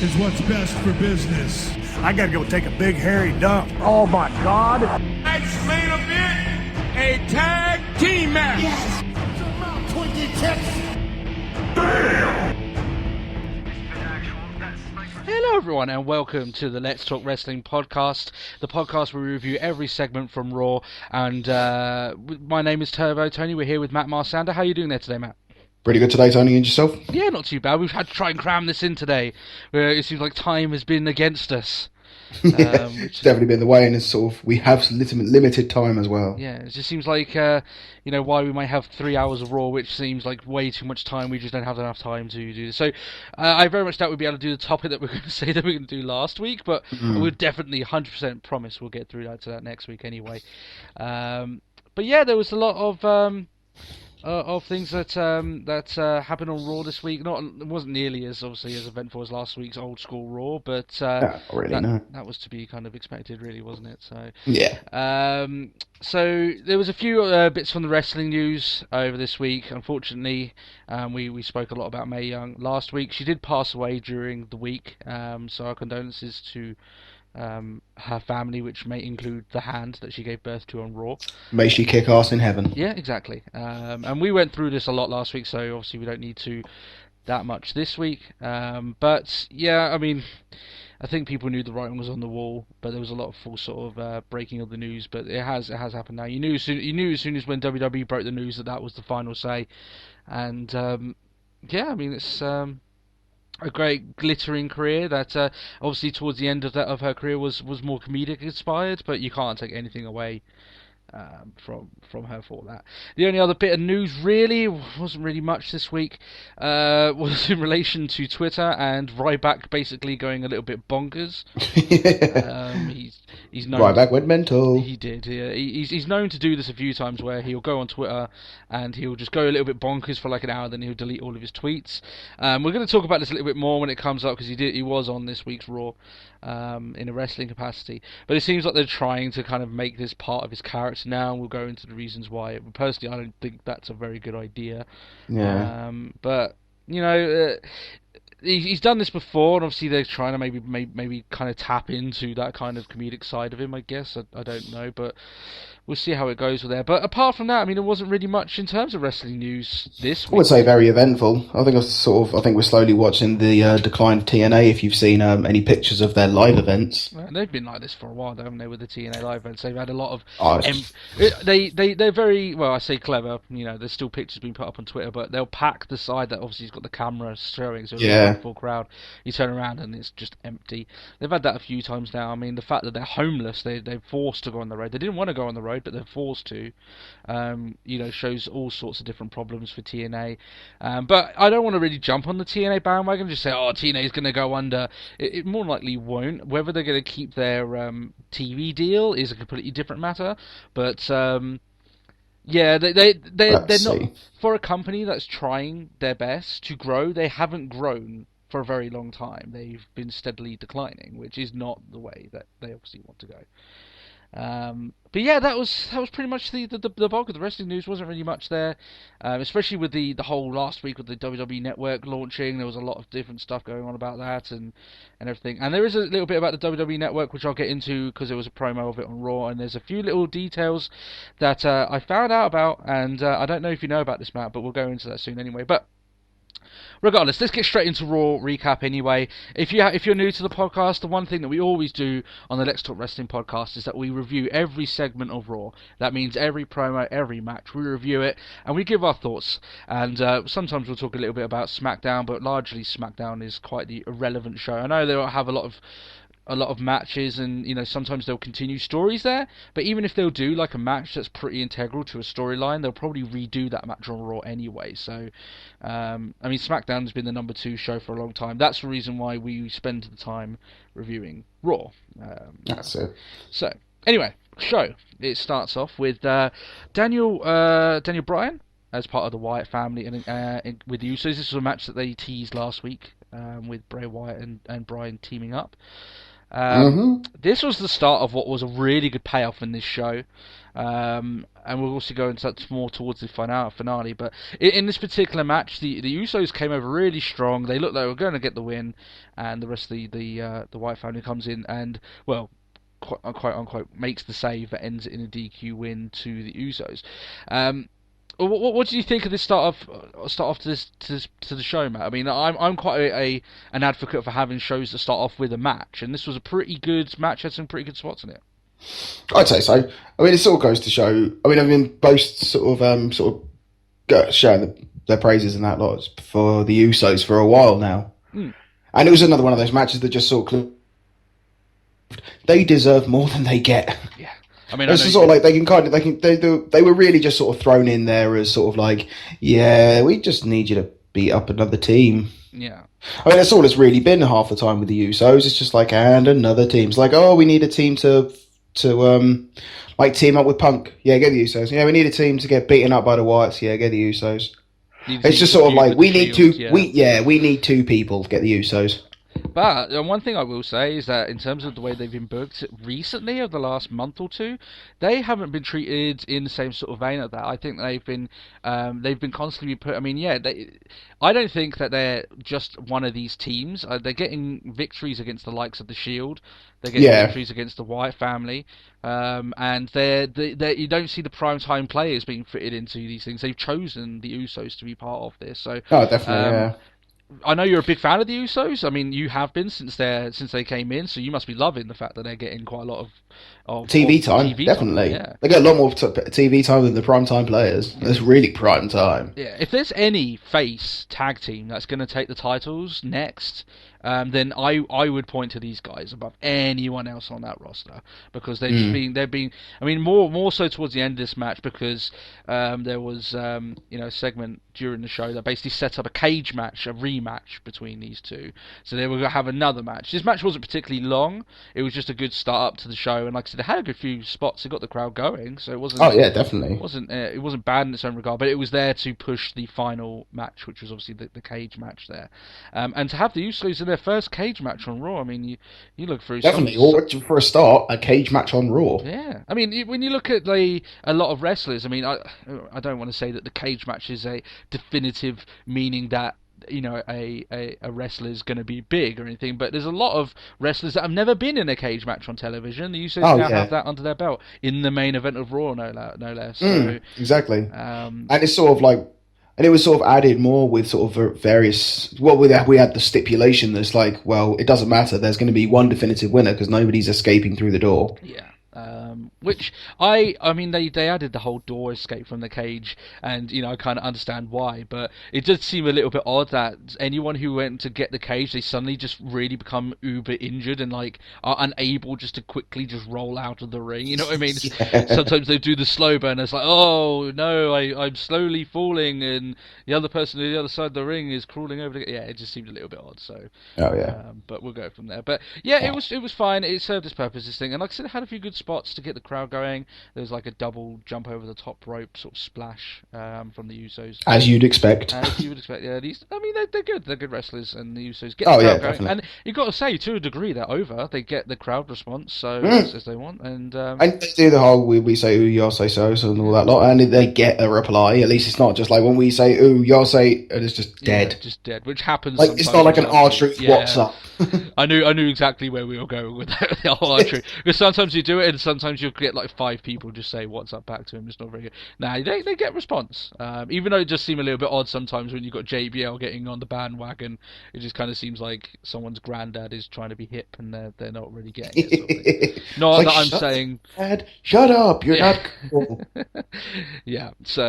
is what's best for business. I gotta go take a big hairy dump. Oh my God! Tonight's main event, a tag team match. Yes! Hello everyone and welcome to the Let's Talk Wrestling podcast, the podcast where we review every segment from Raw, and my name is Turbo Tony. We're here with Matt Marsander. How are you doing there today, Matt? Pretty good today, Tony, and yourself? Yeah, not too bad. We've had to try and cram this in today. It seems like time has been against us. It's definitely been the way, and it's sort of, we have limited time as well. Yeah, it just seems like, why we might have 3 hours of Raw, which seems like way too much time. We just don't have enough time to do this. So I very much doubt we'll be able to do the topic that we're going to say that we're going to do last week, but we'll definitely 100% promise we'll get through to that next week anyway. But yeah, there was a lot of things that happened on Raw this week. It wasn't nearly as obviously as eventful as last week's old school Raw, but that was to be kind of expected, really, wasn't it? So yeah. So there was a few bits from the wrestling news over this week. Unfortunately, we spoke a lot about Mae Young last week. She did pass away during the week, so our condolences to her family, which may include the hand that she gave birth to on Raw. May she kick ass in heaven. Yeah, exactly. And we went through this a lot last week, so obviously we don't need to that much this week. But yeah, I mean, I think people knew the writing was on the wall, but there was a lot of full sort of breaking of the news. But it has happened now. You knew as soon as when WWE broke the news that was the final say, and yeah, I mean it's a great glittering career that obviously towards the end of her career was more comedic inspired, but you can't take anything away from her for that. The only other bit of news really wasn't really much this week was in relation to Twitter and Ryback basically going a little bit bonkers. He's known Ryback went mental. He did. Yeah. He's known to do this a few times where he'll go on Twitter and he'll just go a little bit bonkers for like an hour, then he'll delete all of his tweets. We're going to talk about this a little bit more when it comes up because he was on this week's Raw in a wrestling capacity. But it seems like they're trying to kind of make this part of his character now, and we'll go into the reasons why. Personally, I don't think that's a very good idea. Yeah. But he's done this before, and obviously they're trying to maybe kind of tap into that kind of comedic side of him, I guess. I don't know, but we'll see how it goes with there. But apart from that, I mean, there wasn't really much in terms of wrestling news this week. I would say very eventful. I think we're slowly watching the decline of TNA. If you've seen any pictures of their live events, they've been like this for a while, haven't they? With the TNA live events, they've had a lot of. They're very well. I say clever. There's still pictures being put up on Twitter, but they'll pack the side that obviously has got the camera showing, so it's a full crowd. You turn around and it's just empty. They've had that a few times now. I mean, the fact that they're homeless, they're forced to go on the road. They didn't want to go on the road, but they're forced to. Shows all sorts of different problems for TNA. But I don't want to really jump on the TNA bandwagon and just say, TNA is going to go under. It more likely won't. Whether they're going to keep their TV deal is a completely different matter. But yeah, they're not, for a company that's trying their best to grow. They haven't grown for a very long time. They've been steadily declining, which is not the way that they obviously want to go. But yeah, that was pretty much the bulk of the wrestling news. Wasn't really much there, especially with the whole last week with the WWE Network launching. There was a lot of different stuff going on about that and everything. And there is a little bit about the WWE Network, which I'll get into because there was a promo of it on Raw. And there's a few little details that I found out about, and I don't know if you know about this, Matt, but we'll go into that soon anyway. But regardless, let's get straight into Raw recap anyway. If you're new to the podcast, the one thing that we always do on the Let's Talk Wrestling podcast is that we review every segment of Raw. That means every promo, every match. We review it and we give our thoughts. And sometimes we'll talk a little bit about SmackDown, but largely SmackDown is quite the irrelevant show. I know they'll have a lot of matches, and sometimes they'll continue stories there, but even if they'll do like a match that's pretty integral to a storyline, they'll probably redo that match on Raw anyway. So I mean, SmackDown's been the number 2 show for a long time. That's the reason why we spend the time reviewing Raw. That's it. So anyway, show, it starts off with Daniel Bryan as part of the Wyatt family and with the Usos. This was a match that they teased last week with Bray Wyatt and Bryan teaming up. This was the start of what was a really good payoff in this show. And we'll also go into that more towards the finale. But in this particular match, the Usos came over really strong. They looked like they were going to get the win, and the rest of the Wyatt family comes in and, well, quite unquote, makes the save that ends in a DQ win to the Usos. What do you think of this start off to the show, Matt? I mean, I'm quite an advocate for having shows that start off with a match, and this was a pretty good match. Had some pretty good spots in it. I'd say so. I mean, it sort of goes to show. I mean, both sort of showing their praises and that lot for the Usos for a while now, and it was another one of those matches that just sort of they deserve more than they get. Yeah, I mean, it's sort of like they were really just sort of thrown in there as sort of like, yeah, we just need you to beat up another team. Yeah. I mean, that's all it's really been half the time with the Usos. It's just like, and another team. It's like, oh, we need a team to like team up with Punk. Yeah, get the Usos. Yeah, we need a team to get beaten up by the Wyatts. Yeah, get the Usos. It's just sort of like we need two people to get the Usos. But one thing I will say is that in terms of the way they've been booked recently, over the last month or two, they haven't been treated in the same sort of vein of that. I think they've been constantly put. I mean, yeah, I don't think that they're just one of these teams. They're getting victories against the likes of the Shield. They're getting victories against the Wyatt family, and you don't see the primetime players being fitted into these things. They've chosen the Usos to be part of this. So, definitely. I know you're a big fan of the Usos. I mean, you have been since they came in, so you must be loving the fact that they're getting quite a lot of TV time. Definitely, yeah. They get a lot more TV time than the primetime players. It's really prime time. Yeah, if there's any face tag team that's going to take the titles next, then I would point to these guys above anyone else on that roster, because they've been. I mean, more so towards the end of this match, because there was a segment during the show that basically set up a cage match, a rematch between these two. So they were going to have another match. This match wasn't particularly long. It was just a good start up to the show, and like I said, it had a good few spots. It got the crowd going, so it wasn't. Oh yeah, definitely. It wasn't bad in its own regard, but it was there to push the final match, which was obviously the cage match there, and to have the Usos in their first cage match on Raw. I mean, you look through definitely for a start, a cage match on Raw. Yeah, I mean, when you look at a lot of wrestlers, I mean, I don't want to say that the cage match is a definitive meaning that a wrestler is going to be big or anything, but there's a lot of wrestlers that have never been in a cage match on television. The Usos now have that under their belt in the main event of Raw, no less. So, exactly. And it's sort of like, and it was sort of added more with sort of various. Well, we had the stipulation that's like, well, it doesn't matter. There's going to be one definitive winner because nobody's escaping through the door. Yeah. Which I mean, they added the whole door escape from the cage, and I kind of understand why, but it does seem a little bit odd that anyone who went to get the cage, they suddenly just really become uber injured and like are unable just to quickly just roll out of the ring. You know what I mean? Yeah. Sometimes they do the slow burn. It's like, oh no, I'm slowly falling, and the other person on the other side of the ring is crawling over. Yeah, it just seemed a little bit odd. So, but we'll go from there. But yeah, it was fine. It served its purpose, this thing, and like I said, it had a few good spots to get the crowd going. There was like a double jump over the top rope sort of splash from the Usos. As you'd expect. Yeah. They're good. They're good wrestlers, and the Usos get the crowd going. Definitely. And you've got to say, to a degree, they're over. They get the crowd response, so as they want. And they do the whole we say ooh, y'all say so and all that lot, and they get a reply. At least it's not just like when we say ooh, y'all say, and it's just dead. Yeah, just dead, which happens. Like it's not like an R-Truth what's up. I knew exactly where we were going with that, the whole R-Truth. Because sometimes you do it, and sometimes you'll get like 5 people just say what's up back to him. It's not very good. Nah, they get response. Even though it just seems a little bit odd sometimes when you've got JBL getting on the bandwagon. It just kind of seems like someone's granddad is trying to be hip, and they're not really getting it. Sort of thing. Not like, that I'm saying, Dad, shut up, you're not cool. Yeah. So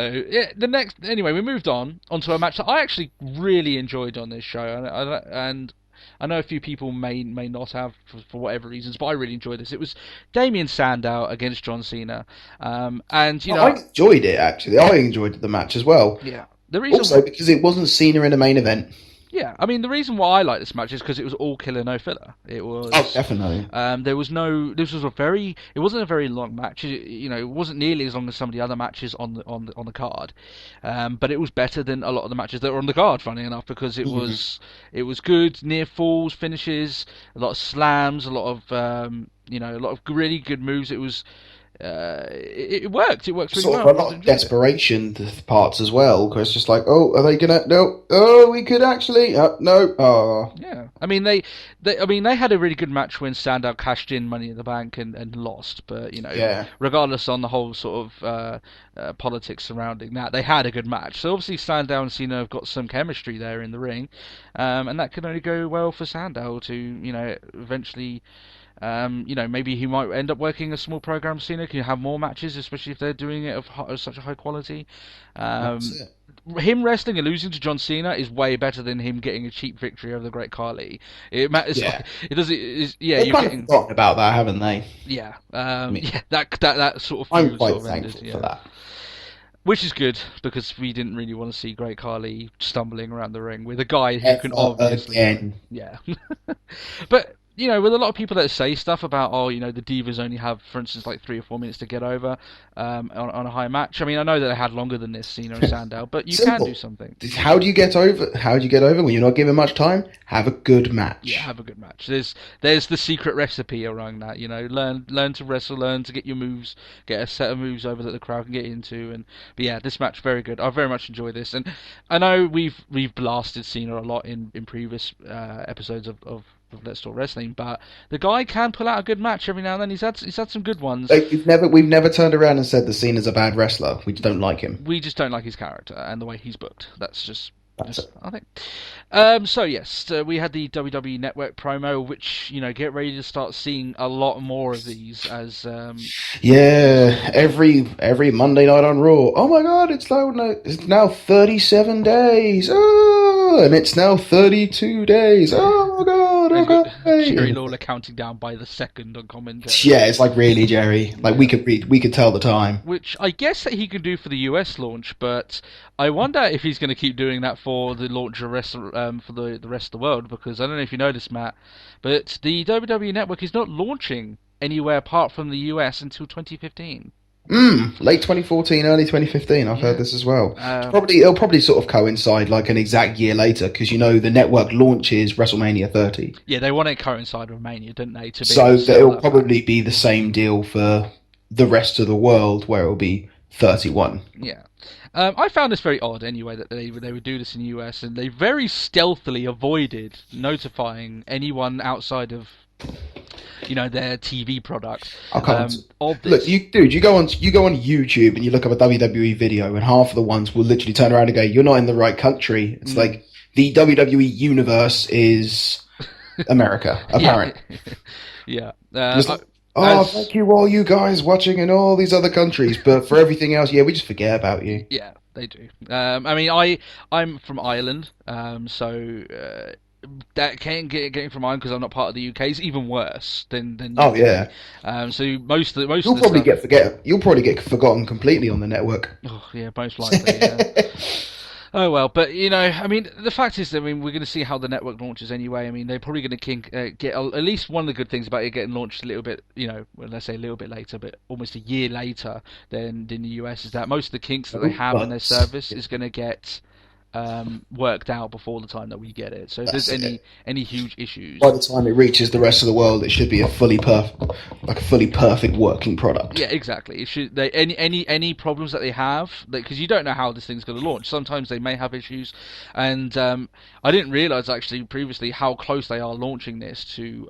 anyway, we moved on onto a match that I actually really enjoyed on this show, and I know a few people may not have for whatever reasons, but I really enjoyed this. It was Damien Sandow against John Cena, and I enjoyed it actually. I enjoyed the match as well. Yeah. The reason also because it wasn't Cena in the main event. Yeah, I mean the reason why I like this match is because it was all killer, no filler. It was. Oh, definitely. There was no. This was a very. It wasn't a very long match. It wasn't nearly as long as some of the other matches on the card, but it was better than a lot of the matches that were on the card. Funny enough, because it was good, near falls, finishes, a lot of slams, a lot of a lot of really good moves. It was. It worked. It worked really Sort well. of a lot of desperation parts as well, because it's just like, oh, are they gonna? No, oh, we could actually, no, oh. Yeah, I mean they had a really good match when Sandow cashed in Money in the Bank and lost, but regardless on the whole sort of politics surrounding that, they had a good match. So obviously Sandow and Cena have got some chemistry there in the ring, and that can only go well for Sandow to eventually. Maybe he might end up working a small program sooner. Can you have more matches, especially if they're doing it of such a high quality? That's it. Him wrestling and losing to John Cena is way better than him getting a cheap victory over the Great Khali. It matters. Yeah. It does. They've kind of forgotten about that, haven't they? Yeah. That sort of. I'm quite sort of thankful ended, for that. Which is good, because we didn't really want to see Great Khali stumbling around the ring with a guy who can obviously. Again. Yeah. But. With a lot of people that say stuff about, the Divas only have, for instance, like 3 or 4 minutes to get over on a high match. I mean, I know that they had longer than this, Cena and Sandow, but you can do something. How do you get over? How do you get over when you're not given much time? Have a good match. Yeah, have a good match. There's the secret recipe around that. Learn to wrestle, learn to get your moves, get a set of moves over that the crowd can get into. But yeah, this match very good. I very much enjoy this, and I know we've blasted Cena a lot in previous episodes of Let's Talk Wrestling, but the guy can pull out a good match every now and then. He's had some good ones. We've never turned around and said that Cena's a bad wrestler. We just don't like him. We just don't like his character and the way he's booked. That's it. I think. So yes, we had the WWE Network promo, which get ready to start seeing a lot more of these as. Every Monday night on Raw. Oh my God, it's now 37 days. Oh, and it's now 32 days. Oh my God. Jerry Lawler counting down by the second on commentary. Yeah, it's like, really, Jerry. Like, we could tell the time. Which I guess that he can do for the US launch, but I wonder if he's going to keep doing that for the launch of for the rest of the world, because I don't know if you know this, Matt, but the WWE Network is not launching anywhere apart from the US until 2015. Late 2014, early 2015. I've heard this as well. It'll probably sort of coincide like an exact year later, because the network launches WrestleMania 30. Yeah, they want it to coincide with Mania, didn't they? So it'll probably be the same deal for the rest of the world, where it'll be 31. Yeah. I found this very odd anyway, that they would do this in the US, and they very stealthily avoided notifying anyone outside of their TV product. Look, you go on YouTube and you look up a WWE video, and half of the ones will literally turn around and go, "You're not in the right country." It's like the WWE universe is America, apparently. Yeah. Thank you all you guys watching in all these other countries, but for everything else, we just forget about you. Yeah, they do. I mean, I'm from Ireland, so that can't getting from Ireland because I'm not part of the UK is even worse than Oh yeah. So most of the You'll probably get forgotten completely on the network. Oh yeah, most likely. Yeah. Oh well, but I mean, the fact is that we're going to see how the network launches anyway. I mean, they're probably going to get at least one of the good things about it getting launched a little bit, let's say a little bit later, but almost a year later than the US, is that most of the kinks that they have in their service is going to get worked out before the time that we get it. So if there's any huge issues, by the time it reaches the rest of the world, it should be a fully perfect working product. Yeah, exactly. It should. Any problems that they have, because you don't know how this thing's going to launch. Sometimes they may have issues, and I didn't realize actually previously how close they are launching this to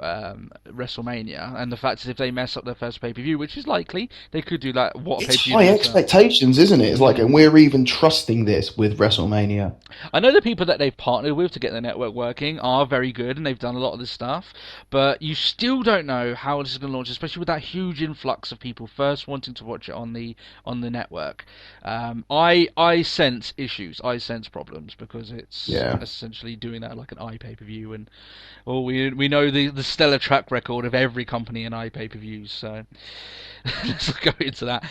WrestleMania. And the fact is, if they mess up their first pay-per-view, which is likely, they could do that. It's high expectations, isn't it? It's like, and we're even trusting this with WrestleMania. I know the people that they've partnered with to get the network working are very good, and they've done a lot of this stuff, but you still don't know how this is going to launch, especially with that huge influx of people first wanting to watch it on the network. I sense issues, I sense problems, because it's essentially doing that like an iPay-per-view, and we know the stellar track record of every company in iPay-per-views, so let's go into that.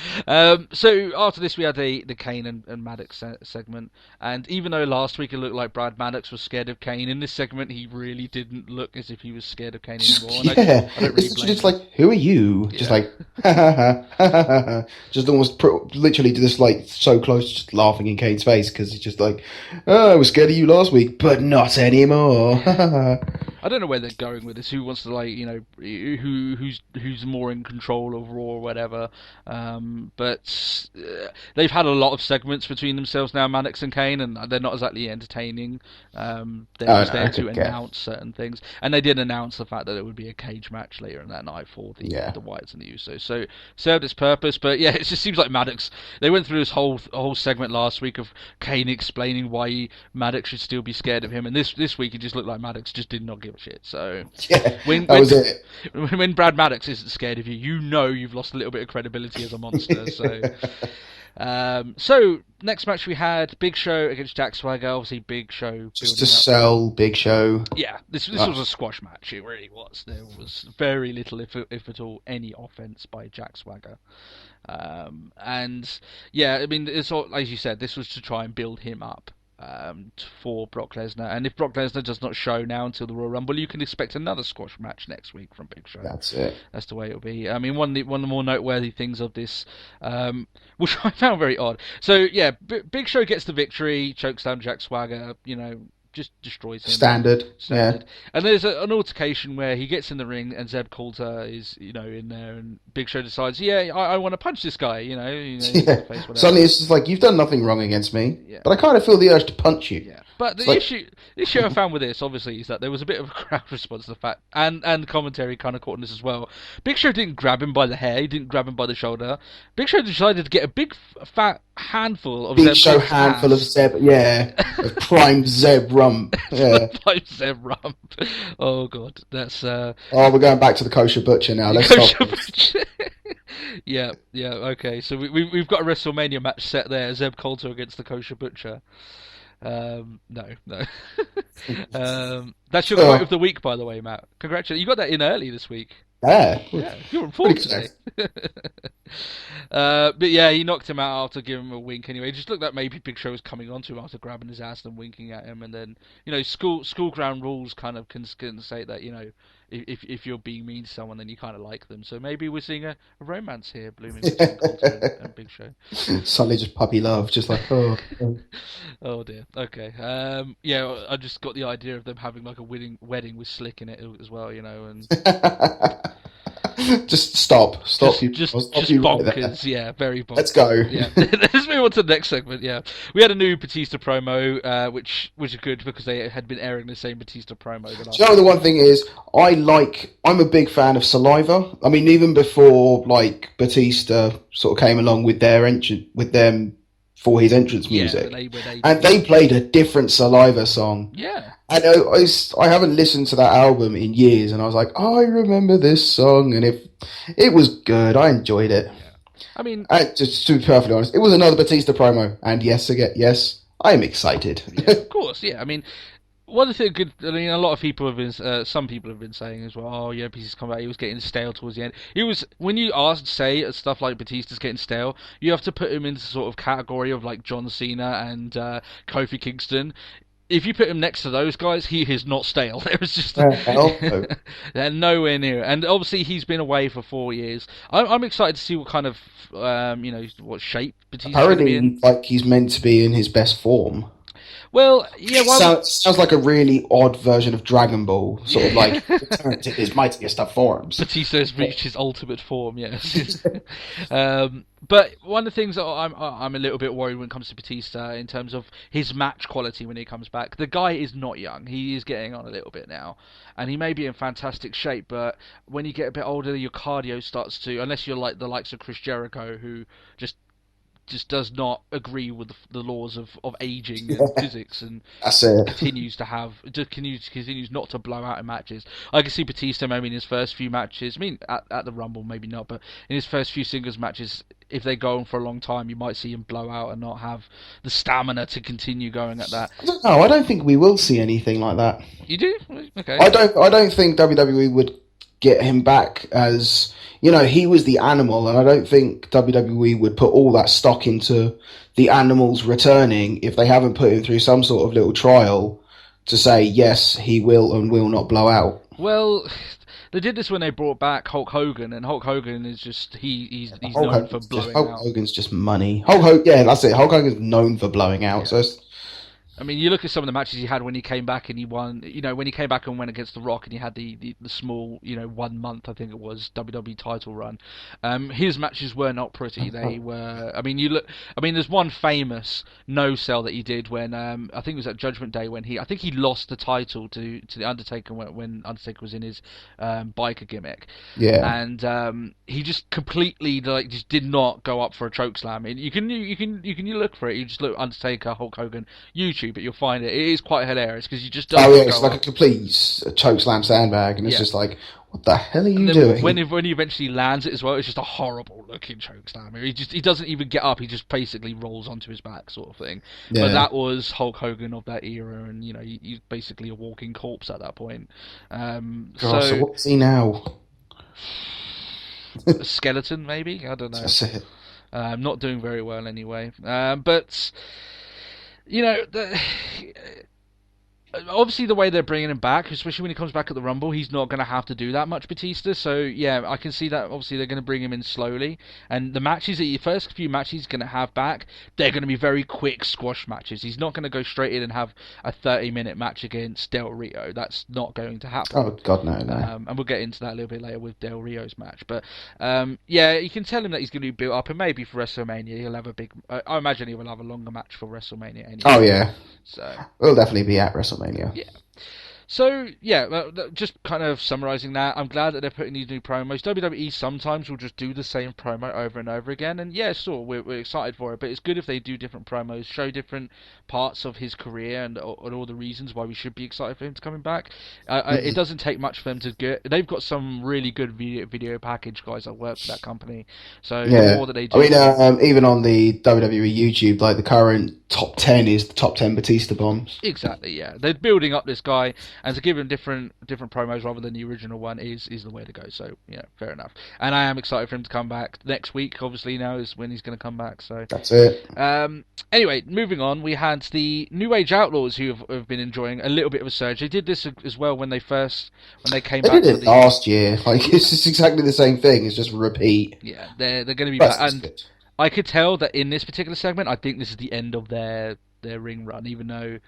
So after this we had the Kane and Maddox segment, and even even though last week it looked like Brad Maddox was scared of Kane, in this segment he really didn't look as if he was scared of Kane anymore. And I don't really blame him. Just like, who are you? Yeah. Just like, ha ha ha ha ha ha. Just almost literally just like so close, just laughing in Kane's face because it's just like, oh, I was scared of you last week, but not anymore. I don't know where they're going with this. Who wants to who's more in control of Raw or whatever? But they've had a lot of segments between themselves now, Maddox and Kane, and they're not exactly entertaining. They're just there to announce certain things, and they did announce the fact that there would be a cage match later in that night for the Wyatts and the Usos. So served its purpose, but yeah, it just seems like Maddox. They went through this whole segment last week of Kane explaining why Maddox should still be scared of him, and this week it just looked like Maddox just did not give a shit. So when Brad Maddox isn't scared of you, you've lost a little bit of credibility as a monster. So next match we had Big Show against Jack Swagger. Obviously, Big Show just to sell Big Show. Yeah, this was a squash match. It really was. There was very little, if at all, any offense by Jack Swagger. And yeah, I mean, it's all, as you said, this was to try and build him up for Brock Lesnar, and if Brock Lesnar does not show now until the Royal Rumble, you can expect another squash match next week from Big Show. That's it. That's the way it'll be. I mean, one of the more noteworthy things of this, which I found very odd. So yeah, Big Show gets the victory, chokes down Jack Swagger. Just destroys him. Standard. Yeah. And there's an altercation where he gets in the ring and Zeb Coulter is, in there, and Big Show decides, I want to punch this guy, Suddenly it's just like, you've done nothing wrong against me, but I kind of feel the urge to punch you. Yeah. But the issue I found with this, obviously, is that there was a bit of a crowd response to the fact, and commentary kind of caught on this as well. Big Show didn't grab him by the hair, he didn't grab him by the shoulder. Big Show decided to get a big fat handful of Zeb, of prime Zeb rump. Yeah. Prime Zeb rump. Oh god, that's. we're going back to the kosher butcher now. Let's stop. Yeah. Okay, so we've got a WrestleMania match set there. Zeb Coulter against the kosher butcher. No. That's your quote of the week, by the way, Matt. Congratulations, you got that in early this week. Yeah, you're on form today. But yeah, he knocked him out after giving him a wink. Anyway, it just looked like maybe Big Show was coming onto him after grabbing his ass and winking at him. And then school ground rules kind of can say that if you're being mean to someone, then you kind of like them. So maybe we're seeing a romance here blooming between Coulter and Big Show. Suddenly, just puppy love, just like oh. Oh dear. Okay. I just got the idea of them having like a wedding with Slick in it as well. And. Just stop you. Just you bonkers, right yeah, very bonkers. Let's go. Yeah. Let's move on to the next segment, yeah. We had a new Batista promo, which is good because they had been airing the same Batista promo. The one thing is, I'm a big fan of Saliva. I mean, even before, Batista sort of came along with them for his entrance music. They played a different Saliva song. Yeah. I know I haven't listened to that album in years, and I was like, I remember this song, and it was good. I enjoyed it. Yeah. I mean, just to be perfectly honest, it was another Batista promo, and yes, I am excited. Yeah, of course, yeah. I mean, one thing good. I mean, a lot of people have been, some people have been saying as well. Oh, yeah, Batista's come back. He was getting stale towards the end. When you say stuff like Batista's getting stale, you have to put him into sort of category of like John Cena and Kofi Kingston. If you put him next to those guys, he is not stale. There was just they're nowhere near. And obviously, he's been away for 4 years. I'm excited to see what kind of what shape Batista's going to be in. Like he's meant to be in his best form. Well, yeah. Sounds like a really odd version of Dragon Ball, sort of like return to his mightiest of forms. Batista has reached his ultimate form, yes. But one of the things that I'm a little bit worried when it comes to Batista in terms of his match quality when he comes back. The guy is not young; he is getting on a little bit now, and he may be in fantastic shape. But when you get a bit older, your cardio starts to, unless you're like the likes of Chris Jericho, who just does not agree with the laws of aging and physics, and continues not to blow out in matches. I can see Batista maybe in his first few matches. I mean, at the Rumble maybe not, but in his first few singles matches, if they go on for a long time, you might see him blow out and not have the stamina to continue going at that. I don't know. I don't think we will see anything like that. You do? Okay. I don't think WWE would get him back as, he was the animal, and I don't think WWE would put all that stock into the animals returning if they haven't put him through some sort of little trial to say, yes, he will and will not blow out. Well, they did this when they brought back Hulk Hogan, and Hulk Hogan is just he's known for blowing out. Hulk Hogan's just money. That's it. Hulk Hogan's known for blowing out. Yeah. So I mean, you look at some of the matches he had when he came back and he won. When he came back and went against The Rock and he had the small, 1 month, I think it was, WWE title run. His matches were not pretty. They were. I mean, there's one famous no-sell that he did when I think it was at Judgment Day when I think he lost the title to the Undertaker when Undertaker was in his biker gimmick. Yeah. And he just completely just did not go up for a chokeslam. And you can look for it. You just look Undertaker, Hulk Hogan, YouTube. But you'll find it is quite hilarious because you just don't. It's like a complete chokeslam sandbag, and it's just like, what the hell are you doing? When he eventually lands it as well, it's just a horrible looking chokeslam. He doesn't even get up; he just basically rolls onto his back, sort of thing. Yeah. But that was Hulk Hogan of that era, and he's basically a walking corpse at that point. So what's he now? A skeleton, maybe? I don't know. That's it. Not doing very well anyway. But. Obviously the way they're bringing him back, especially when he comes back at the Rumble, he's not going to have to do that much, Batista. So yeah, I can see that. Obviously they're going to bring him in slowly, and the matches the first few matches he's going to have back, they're going to be very quick squash matches. He's not going to go straight in and have a 30-minute match against Del Rio. That's not going to happen. Oh God, no. And we'll get into that a little bit later with Del Rio's match. But yeah, you can tell him that he's going to be built up, and maybe for WrestleMania he'll have a big. I imagine he will have a longer match for WrestleMania anyway. Oh yeah. So we'll definitely be at WrestleMania. Yeah. So, yeah, just kind of summarising that, I'm glad that they're putting these new promos. WWE sometimes will just do the same promo over and over again, and yeah, sure, we're excited for it, but it's good if they do different promos, show different parts of his career and all the reasons why we should be excited for him to coming back. It doesn't take much for them to get. They've got some really good video package guys that work for that company, so the more that they do... I mean, even on the WWE YouTube, like the current top 10 is the top 10 Batista bombs. Exactly, yeah. They're building up this guy, and to give him different promos rather than the original one is the way to go. So, yeah, fair enough. And I am excited for him to come back next week. Obviously, now is when he's going to come back. So that's it. Anyway, moving on, we had the New Age Outlaws who have been enjoying a little bit of a surge. They did this as well when they came back. They did it last year. Like it's just exactly the same thing. It's just a repeat. Yeah, they're going to be back, and I could tell that in this particular segment, I think this is the end of their ring run, even though.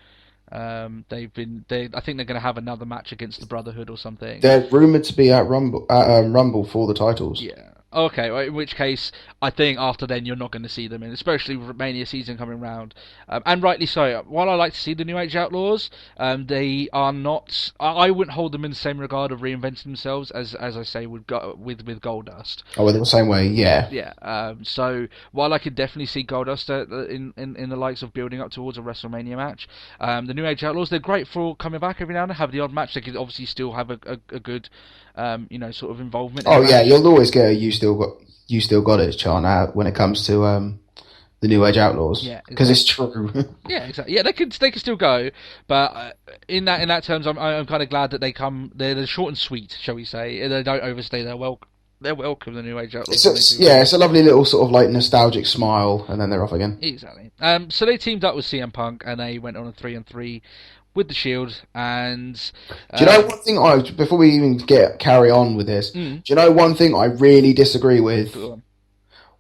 I think they're going to have another match against the Brotherhood or something. They're rumored to be at Rumble for the titles. Yeah. Okay, well, in which case, I think after then you're not going to see them, and especially with Mania season coming round. And rightly so. While I like to see the New Age Outlaws, they are not... I wouldn't hold them in the same regard of reinventing themselves as I say with Goldust. Oh, well, they're the same way, yeah. Yeah. So while I could definitely see Goldust in the likes of building up towards a WrestleMania match, the New Age Outlaws, they're great for coming back every now and then, have the odd match. They could obviously still have a good... sort of involvement. Oh yeah, you'll always get a you still got it chant out when it comes to the New Age Outlaws. Yeah, because it's true. Yeah, exactly. Yeah, they can still go, but in that terms, I'm kind of glad that they're short and sweet, shall we say? They don't overstay their welcome. They're welcome, the New Age Outlaws. It's a lovely little sort of like nostalgic smile, and then they're off again. Exactly. So they teamed up with CM Punk, and they went on a 3-on-3 with the Shield, and do you know one thing? Before we even carry on with this, do you know one thing I really disagree with?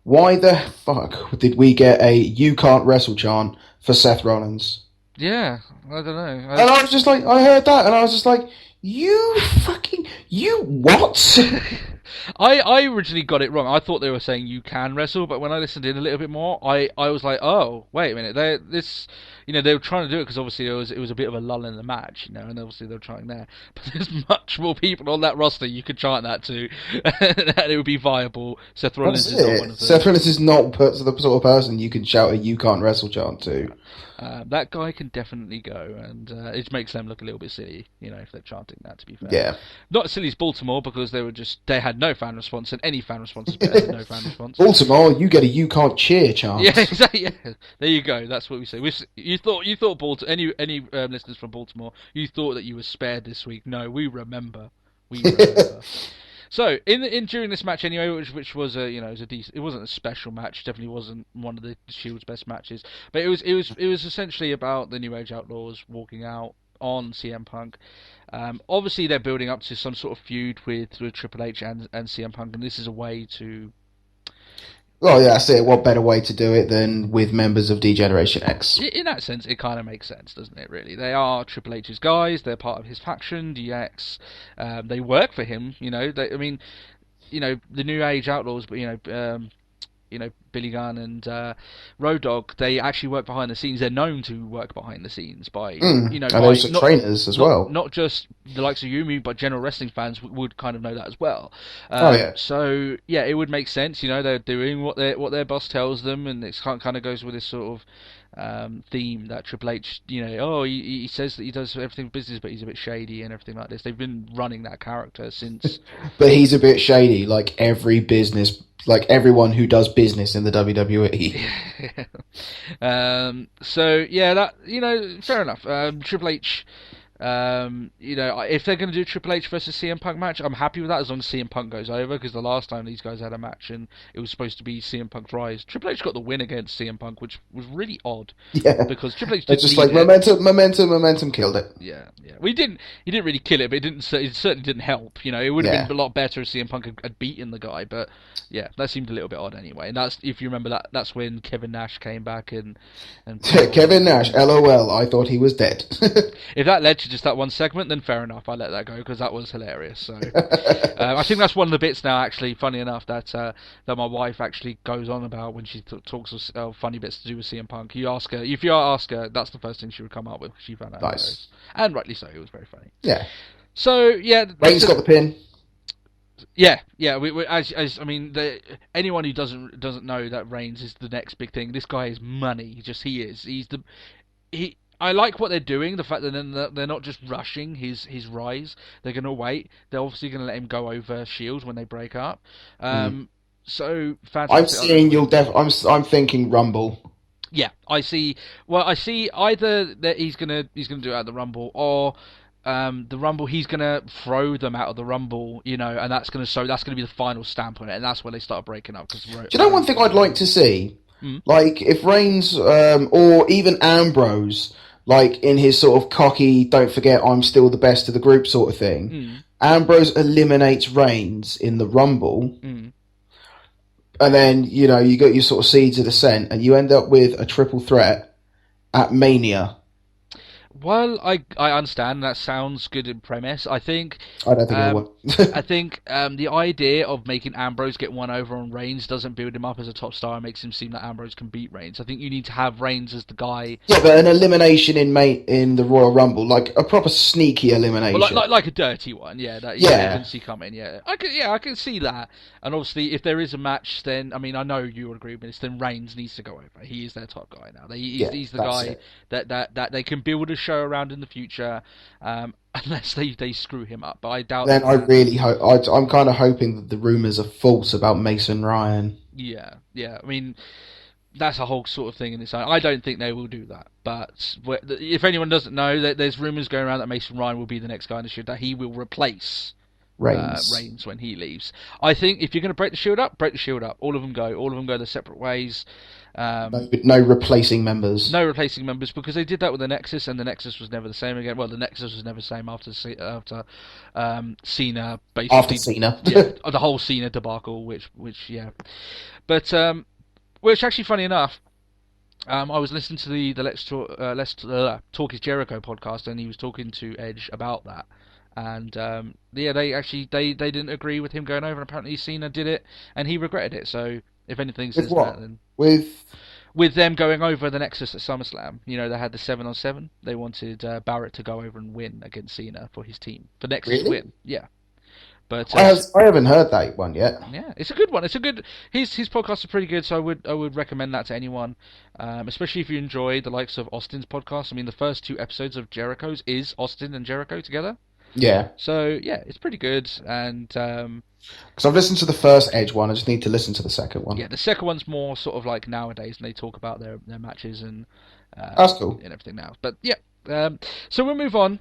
Why the fuck did we get a "You Can't Wrestle" chant for Seth Rollins? Yeah, I don't know. And I was just like, I heard that, and I was just like, you what? I originally got it wrong. I thought they were saying "You can wrestle," but when I listened in a little bit more, I was like, oh, wait a minute, they were trying to do it because obviously it was a bit of a lull in the match, and obviously they were trying there. But there's much more people on that roster you could chant that to, and it would be viable. Seth Rollins is not one of them. Seth Rollins is not the sort of person you can shout a "You Can't Wrestle" chant to. That guy can definitely go, and it makes them look a little bit silly, if they're chanting that, to be fair. Yeah. Not as silly as Baltimore, because they had no fan response, and any fan response is better than no fan response. Baltimore, you get a "You Can't Cheer" chant. Yeah, exactly. Yeah. There you go. That's what we say. You thought Baltimore. Any listeners from Baltimore, you thought that you were spared this week. No, we remember. So in during this match anyway, which was it was a decent. It wasn't a special match. Definitely wasn't one of the Shield's best matches. But it was essentially about the New Age Outlaws walking out on CM Punk. Obviously, they're building up to some sort of feud with Triple H and CM Punk, and this is a way to. Well, yeah, that's it. What better way to do it than with members of D-Generation X? In that sense, it kind of makes sense, doesn't it, really? They are Triple H's guys, they're part of his faction, DX, they work for him, the New Age Outlaws, but, Billy Gunn and Road Dogg, they actually work behind the scenes. They're known to work behind the scenes by, and also trainers as well. Not just the likes of Yumi, but general wrestling fans would kind of know that as well. So yeah, it would make sense. They're doing what their boss tells them, and it kind of goes with this sort of theme that Triple H, he says that he does everything business, but he's a bit shady and everything like this. They've been running that character since. But he's a bit shady, like everyone who does business in the WWE. So yeah, that fair enough. Triple H. If they're going to do a Triple H versus CM Punk match, I'm happy with that as long as CM Punk goes over, because the last time these guys had a match and it was supposed to be CM Punk's rise, Triple H got the win against CM Punk, which was really odd. Yeah, because Triple H just like momentum killed it. Yeah. He didn't really kill it, but it certainly didn't help. It would have been a lot better if CM Punk had beaten the guy, but yeah, that seemed a little bit odd anyway. And that's, if you remember, that's when Kevin Nash came back and Kevin Nash, LOL, I thought he was dead. If that led to just that one segment, then fair enough, I let that go because that was hilarious. So I think that's one of the bits now, actually, funny enough, that my wife actually goes on about when she talks of funny bits to do with CM Punk. If you ask her, that's the first thing she would come up with. She found out hilarious. And rightly so, it was very funny. Yeah. So yeah, Reigns got the pin. Yeah. Anyone who doesn't know that Reigns is the next big thing. This guy is money. He is. I like what they're doing. The fact that they're not just rushing his rise. They're going to wait. They're obviously going to let him go over Shield when they break up. So fantastic. I'm thinking Rumble. Yeah, I see. Well, I see either that he's gonna do it at the Rumble, or the Rumble he's gonna throw them out of the Rumble, and that's gonna be the final stamp on it, and that's when they start breaking up. Do you know one thing I'd like to see? Like if Reigns or even Ambrose, like in his sort of cocky, don't forget I'm still the best of the group sort of thing. Ambrose eliminates Reigns in the Rumble. And then, you got your sort of seeds of descent, and you end up with a triple threat at Mania. Well, I understand. That sounds good in premise. I don't think it will. I think the idea of making Ambrose get one over on Reigns doesn't build him up as a top star and makes him seem that Ambrose can beat Reigns. I think you need to have Reigns as the guy. Yeah, but an elimination in the Royal Rumble, like a proper sneaky elimination, well, like a dirty one. Yeah, that you can see coming. Yeah, I can see that. And obviously, if there is a match, then I know you would agree with this. Then Reigns needs to go over. He is their top guy now. He's the guy that they can build a show around in the future, unless they screw him up. But I doubt. Then I really hope. I'm kind of hoping that the rumors are false about Mason Ryan. Yeah. That's a whole sort of thing in its own. I don't think they will do that. But if anyone doesn't know, there's rumors going around that Mason Ryan will be the next guy in the Shield, that he will replace Reigns when he leaves. I think if you're going to break the Shield up, break the Shield up. All of them go their separate ways. No replacing members. No replacing members, because they did that with the Nexus, and the Nexus was never the same again. Well, the Nexus was never the same after Cena, basically. After Cena. The whole Cena debacle, which. But, which actually, funny enough, I was listening to the Let's Talk is Jericho podcast, and he was talking to Edge about that. And they didn't agree with him going over, and apparently Cena did it, and he regretted it. So if anything says that, then with them going over the Nexus at SummerSlam, they had the 7-on-7. They wanted Barrett to go over and win against Cena for his team, for Nexus to win. Yeah. But I haven't heard that one yet. Yeah, it's a good one. His podcasts are pretty good, so I would recommend that to anyone, especially if you enjoy the likes of Austin's podcast. The first 2 episodes of Jericho's is Austin and Jericho together. Yeah. So yeah, it's pretty good, and because I've listened to the first Edge one, I just need to listen to the second one. Yeah, the second one's more sort of like nowadays, and they talk about their matches and that's cool and everything now. But yeah, So we'll move on.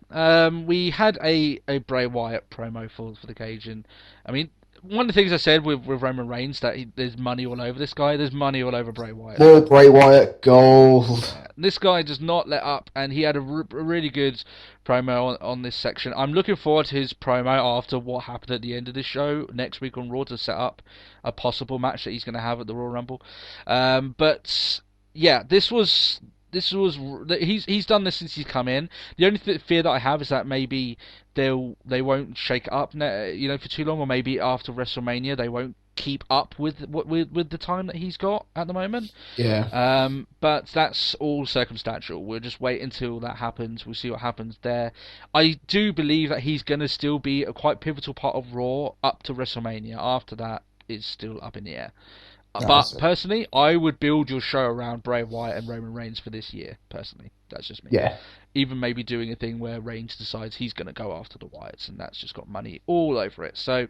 We had a Bray Wyatt promo for the cage, and I mean, one of the things I said with Roman Reigns that there's money all over this guy. There's money all over Bray Wyatt. More Bray Wyatt gold. This guy does not let up, and he had a really good promo on this section. I'm looking forward to his promo after what happened at the end of this show next week on Raw to set up a possible match that he's going to have at the Royal Rumble. But yeah, he's done this since he's come in. The only fear that I have is that maybe they won't shake it up, for too long, or maybe after WrestleMania they won't keep up with the time that he's got at the moment. Yeah. But that's all circumstantial. We'll just wait until that happens. We'll see what happens there. I do believe that he's going to still be a quite pivotal part of Raw up to WrestleMania. After that, it's still up in the air. But personally, I would build your show around Bray Wyatt and Roman Reigns for this year. Personally, that's just me. Yeah. Even maybe doing a thing where Reigns decides he's going to go after the Wyatts, and that's just got money all over it. So,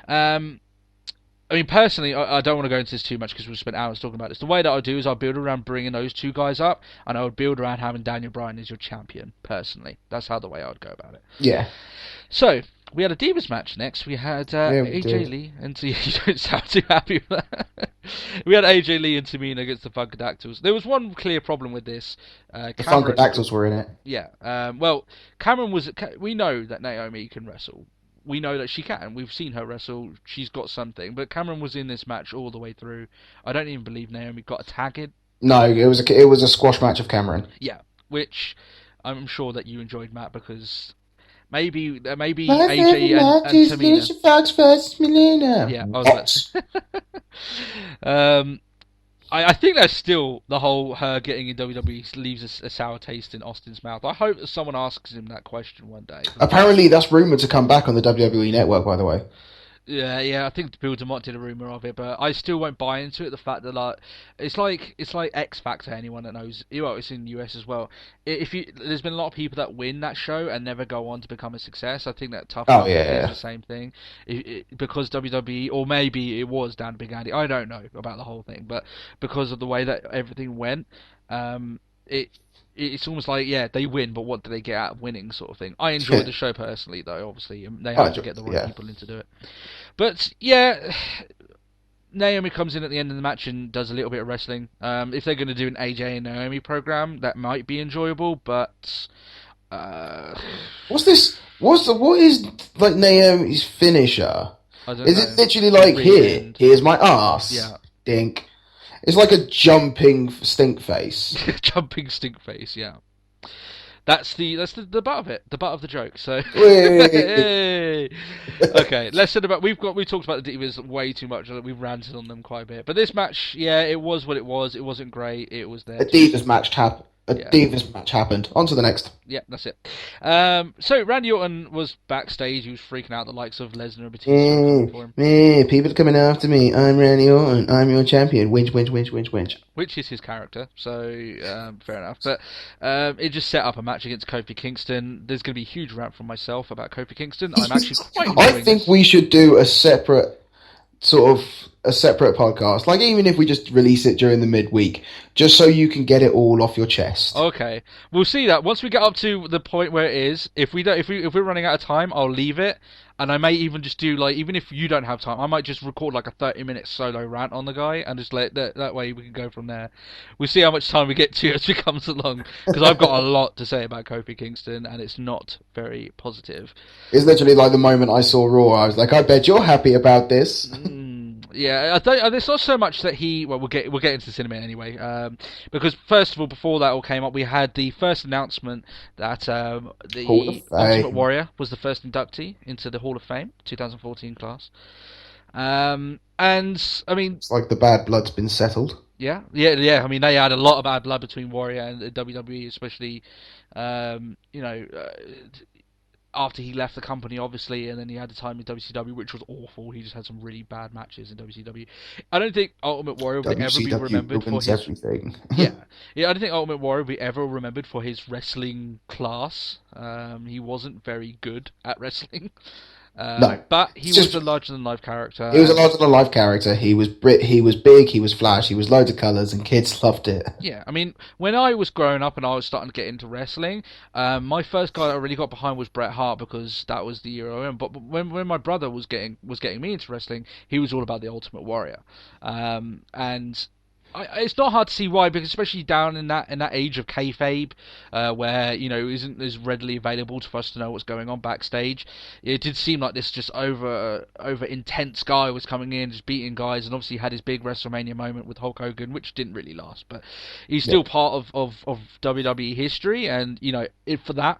I mean, personally, I don't want to go into this too much because we've spent hours talking about this. The way that I do is I'll build around bringing those two guys up, and I would build around having Daniel Bryan as your champion, personally. That's how the way I would go about it. Yeah. So, we had a Divas match next. We had AJ Lee and you don't sound too happy with that. We had AJ Lee and Tamina against the Funkadactyls. There was one clear problem with this. The Funkadactyls were in it. Yeah. Well, Cameron was... We know that Naomi can wrestle. We know that she can. We've seen her wrestle. She's got something. But Cameron was in this match all the way through. I don't even believe Naomi got a tag in. No, it was a squash match of Cameron. Yeah, which I'm sure that you enjoyed, Matt, because... Maybe AJ and Tamina. Fox versus Melina. Yeah, I think that's still the whole her getting in WWE leaves a sour taste in Austin's mouth. I hope that someone asks him that question one day. Apparently, that's rumored to come back on the WWE Network. By the way. Yeah. I think Bill DeMott did a rumor of it, but I still won't buy into it. The fact that it's like X Factor. Anyone that knows, it's in the US as well. There's been a lot of people that win that show and never go on to become a success. I think that Tough Enough is the same thing. Because WWE, or maybe it was Dan Big Andy. I don't know about the whole thing, but because of the way that everything went, it's almost like, they win, but what do they get out of winning, sort of thing. I enjoyed the show personally, though, obviously. They have to get the right people in to do it. But, Naomi comes in at the end of the match and does a little bit of wrestling. If they're going to do an AJ and Naomi program, that might be enjoyable, but... What is like Naomi's finisher? Is it literally like, here's my ass? Yeah. Dink. It's like a jumping stink face. Jumping stink face, yeah. That's the butt of it, the butt of the joke. So, hey. Okay, let's talk about. We talked about the Divas way too much. We've ranted on them quite a bit. But this match, it was what it was. It wasn't great. It was there. A Divas match happened. Divas match happened. On to the next. Yeah, that's it. So Randy Orton was backstage. He was freaking out the likes of Lesnar and Batista for him. People coming after me. I'm Randy Orton. I'm your champion. Winch. Which is his character, so fair enough. But it just set up a match against Kofi Kingston. There's going to be a huge rant from myself about Kofi Kingston. I'm actually quite enjoying I think we should do a separate podcast, like even if we just release it during the midweek, just so you can get it all off your chest. Okay, we'll see that once we get up to the point where it is. If we're running out of time, I'll leave it, and I may even just do even if you don't have time, I might just record a 30-minute solo rant on the guy and just let that way we can go from there. We'll see how much time we get to as we comes along, because I've got a lot to say about Kofi Kingston, and it's not very positive. It's literally like the moment I saw Raw, I was like, I bet you're happy about this. Yeah, it's not so much that we'll get into the cinema anyway. Because first of all, before that all came up, we had the first announcement that the Ultimate Warrior was the first inductee into the Hall of Fame 2014 class. And I mean, it's like the bad blood's been settled. Yeah. I mean, they had a lot of bad blood between Warrior and the WWE, especially, after he left the company, obviously, and then he had the time in WCW, which was awful. He just had some really bad matches in WCW. I don't think Ultimate Warrior will ever be remembered for his everything. I don't think Ultimate Warrior will be ever remembered for his wrestling class. He wasn't very good at wrestling. No. But he was a larger-than-life character. He was a larger-than-life character. He was he was big, he was flash, he was loads of colours, and kids loved it. Yeah, I mean, when I was growing up and I was starting to get into wrestling, my first guy I really got behind was Bret Hart because that was the era. But when my brother was getting me into wrestling, he was all about the Ultimate Warrior, and it's not hard to see why, because especially down in that age of kayfabe, where isn't as readily available for us to know what's going on backstage. It did seem like this just over intense guy was coming in, just beating guys, and obviously had his big WrestleMania moment with Hulk Hogan, which didn't really last, but he's still part of WWE history, and for the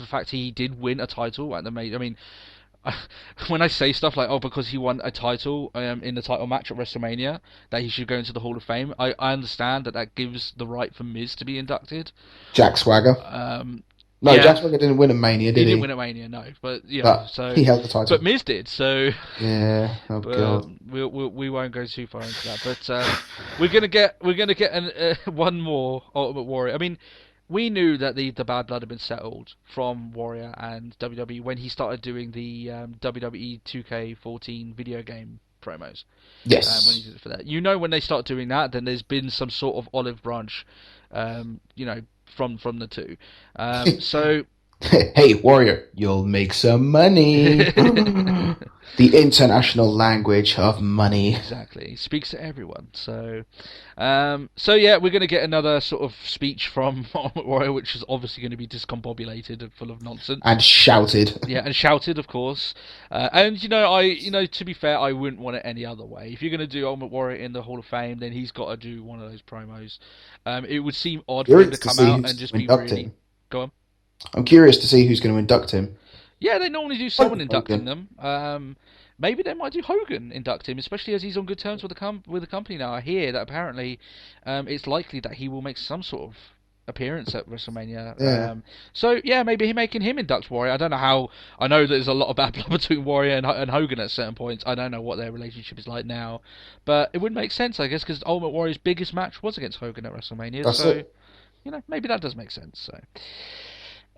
fact he did win a title at the main. I mean, when I say stuff like, because he won a title in the title match at WrestleMania, that he should go into the Hall of Fame, I understand that gives the right for Miz to be inducted. Jack Swagger. Jack Swagger didn't win at Mania, did he? He didn't win at Mania, no. But so he held the title. But Miz did, so yeah. Oh god. We won't go too far into that. But we're gonna get one more Ultimate Warrior. I mean, we knew that the bad blood had been settled from Warrior and WWE when he started doing the WWE 2K14 video game promos. Yes. When he did it for that. When they start doing that, then there's been some sort of olive branch, from the two. So... Hey, Warrior, you'll make some money. The international language of money. Exactly. Speaks to everyone. So yeah, we're going to get another sort of speech from Warrior, which is obviously going to be discombobulated and full of nonsense. And shouted. Yeah, and shouted, of course. And to be fair, I wouldn't want it any other way. If you're going to do Ultimate Warrior in the Hall of Fame, then he's got to do one of those promos. It would seem odd for him to come out and just be really... Go on. I'm curious to see who's going to induct him. Yeah, they normally do someone inducting them. Maybe they might do Hogan induct him, especially as he's on good terms with the company now. I hear that apparently it's likely that he will make some sort of appearance at WrestleMania. Yeah. So yeah, maybe making him induct Warrior. I don't know how. I know there's a lot of bad blood between Warrior and Hogan at certain points. I don't know what their relationship is like now, but it would make sense, I guess, because Ultimate Warrior's biggest match was against Hogan at WrestleMania. That's so it. Maybe that does make sense. So.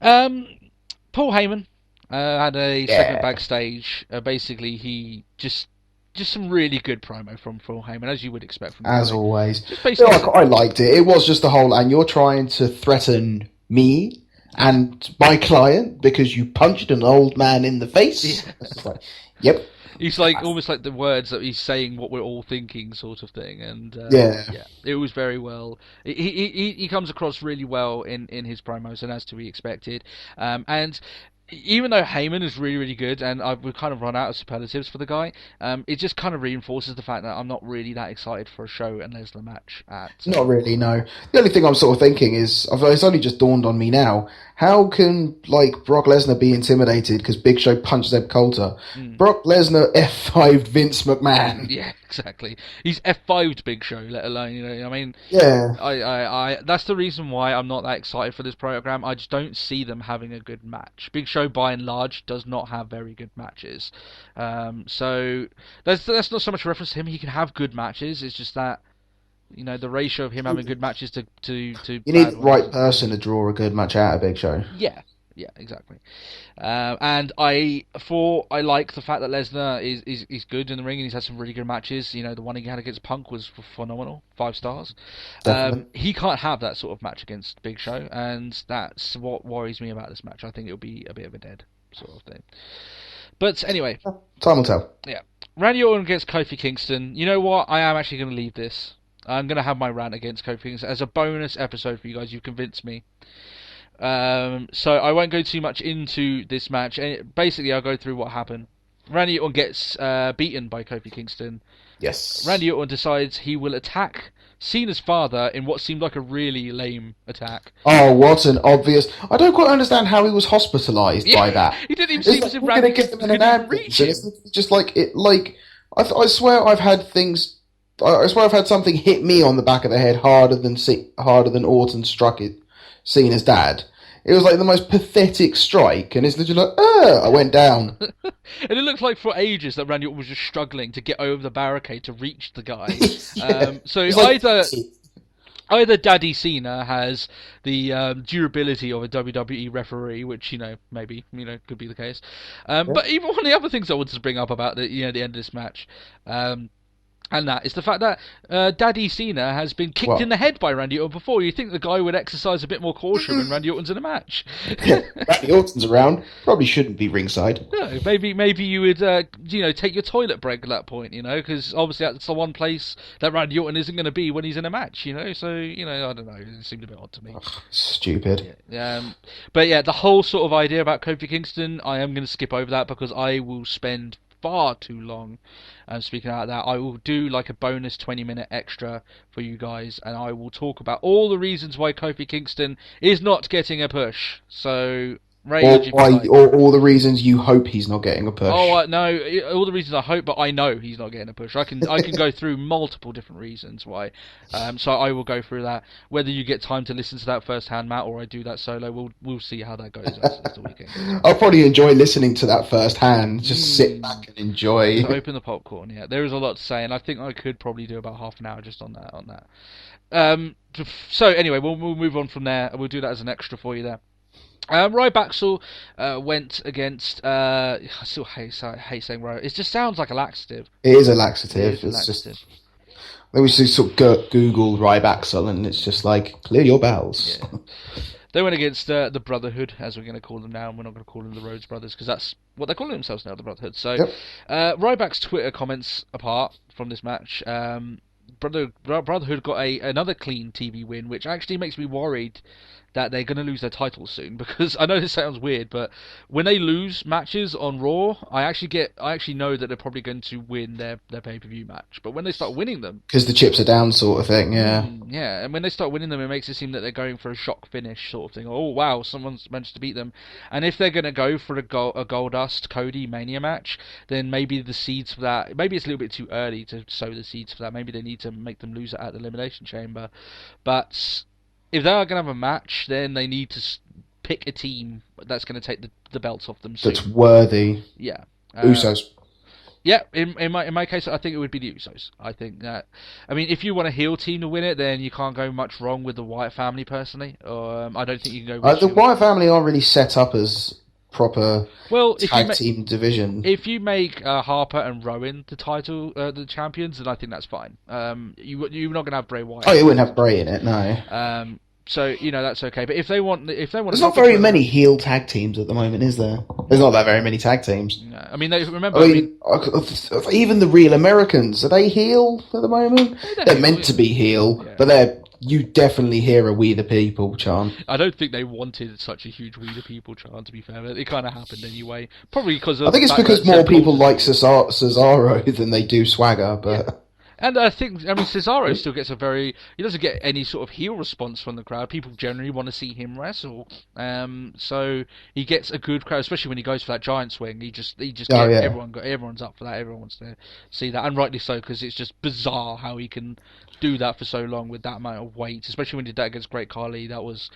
Paul Heyman had a segment backstage. Basically, he just some really good promo from Paul Heyman, as you would expect from him. As always. I liked it. It was just the whole, and you're trying to threaten me and my client because you punched an old man in the face? Yeah. It's like, yep. He's like almost like the words that he's saying what we're all thinking, sort of thing, and it was very well. He comes across really well in his promos, and as to be expected. And even though Heyman is really, really good, and we've kind of run out of superlatives for the guy, it just kind of reinforces the fact that I'm not really that excited for a show and Lesnar match. Not really, no. The only thing I'm sort of thinking is, it's only just dawned on me now, how can, Brock Lesnar be intimidated because Big Show punched Zeb Coulter? Brock Lesnar F5'd Vince McMahon. Yeah, exactly. He's F5'd Big Show, let alone, Yeah. I that's the reason why I'm not that excited for this program. I just don't see them having a good match. Big Show, by and large, does not have very good matches. So that's not so much reference to him. He can have good matches. It's just that, the ratio of him having good matches to you need the right person to draw a good match out of Big Show. Yeah, exactly. And I like the fact that Lesnar is good in the ring, and he's had some really good matches. The one he had against Punk was phenomenal, 5 stars. He can't have that sort of match against Big Show, and that's what worries me about this match. I think it'll be a bit of a dead sort of thing. But anyway, time will tell. Yeah, Randy Orton against Kofi Kingston. You know what? I am actually going to leave this. I'm going to have my rant against Kofi Kingston as a bonus episode for you guys. You've convinced me. So I won't go too much into this match. Basically, I'll go through what happened. Randy Orton gets beaten by Kofi Kingston. Yes. Randy Orton decides he will attack Cena's father in what seemed like a really lame attack. Oh, what an obvious... I don't quite understand how he was hospitalised by that. He didn't even seem as if Randy could reach him. It's just I swear I've had things... I swear I've had something hit me on the back of the head harder than Orton struck Cena's dad. It was like the most pathetic strike, and it's literally like, I went down. And it looked like for ages that Randy Orton was just struggling to get over the barricade to reach the guy. So either Daddy Cena has the durability of a WWE referee, which maybe could be the case. But even one of the other things I wanted to bring up about the end of this match. And that is the fact that Daddy Cena has been kicked in the head by Randy Orton before. You think the guy would exercise a bit more caution when Randy Orton's in a match? Randy Orton's around. Probably shouldn't be ringside. No, maybe you would take your toilet break at that point, because obviously that's the one place that Randy Orton isn't going to be when he's in a match, So I don't know. It seemed a bit odd to me. Stupid. But yeah, the whole sort of idea about Kofi Kingston, I am going to skip over that because I will spend far too long speaking about that. I will do like a bonus 20-minute extra for you guys, and I will talk about all the reasons why Kofi Kingston is not getting a push. So rage, or all the reasons you hope he's not getting a push. Oh no, all the reasons I hope, but I know he's not getting a push. I can go through multiple different reasons why. So I will go through that. Whether you get time to listen to that firsthand, Matt, or I do that solo, we'll see how that goes as the weekend goes. I'll probably enjoy listening to that firsthand. Just sit back and enjoy. So open the popcorn. Yeah, there is a lot to say, and I think I could probably do about half an hour just on that. So anyway, we'll move on from there. We'll do that as an extra for you there. Ryback went against. I still hate saying Ry. It just sounds like a laxative. It is a laxative. Just. They was just sort of Google Ryback, and it's just like clear your bowels. Yeah. They went against the Brotherhood, as we're going to call them now, and we're not going to call them the Rhodes Brothers because that's what they're calling themselves now, the Brotherhood. So, Ryback's Twitter comments apart from this match. Brotherhood got another clean TV win, which actually makes me worried that they're going to lose their titles soon, because I know this sounds weird, but when they lose matches on Raw, I actually know that they're probably going to win their pay-per-view match. But when they start winning them, because the chips are down, sort of thing, yeah, and when they start winning them, it makes it seem that they're going for a shock finish sort of thing. Oh wow, someone's managed to beat them. And if they're going to go for a Goldust Cody Mania match, then maybe the seeds for that, maybe it's a little bit too early to sow the seeds for that. Maybe they need to make them lose it at the Elimination Chamber, but if they are going to have a match, then they need to pick a team that's going to take the belts off them soon. That's worthy. Yeah. Usos. Yeah, in my case, I think it would be the Usos. I think that, if you want a heel team to win it, then you can't go much wrong with the Wyatt family, personally. I don't think you can go. The Wyatt family aren't really set up as proper tag team division. If you make Harper and Rowan the champions, then I think that's fine. You're not going to have Bray Wyatt. Oh, you wouldn't have Bray in it, no. So that's okay. But if they want, there's not very many heel tag teams at the moment, is there? There's not that very many tag teams. No. Remember. Even the Real Americans, are they heel at the moment? They're meant to be heel, but you definitely hear a "We the People" chant. I don't think they wanted such a huge "We the People" chant, to be fair, but it kind of happened anyway. Probably because I think it's because more people like Cesaro than they do Swagger, but. Yeah. And I think, Cesaro still gets he doesn't get any sort of heel response from the crowd. People generally want to see him wrestle. So he gets a good crowd, especially when he goes for that giant swing. Everyone's up for that. Everyone wants to see that, and rightly so, because it's just bizarre how he can do that for so long with that amount of weight, especially when he did that against Great Khali. That was...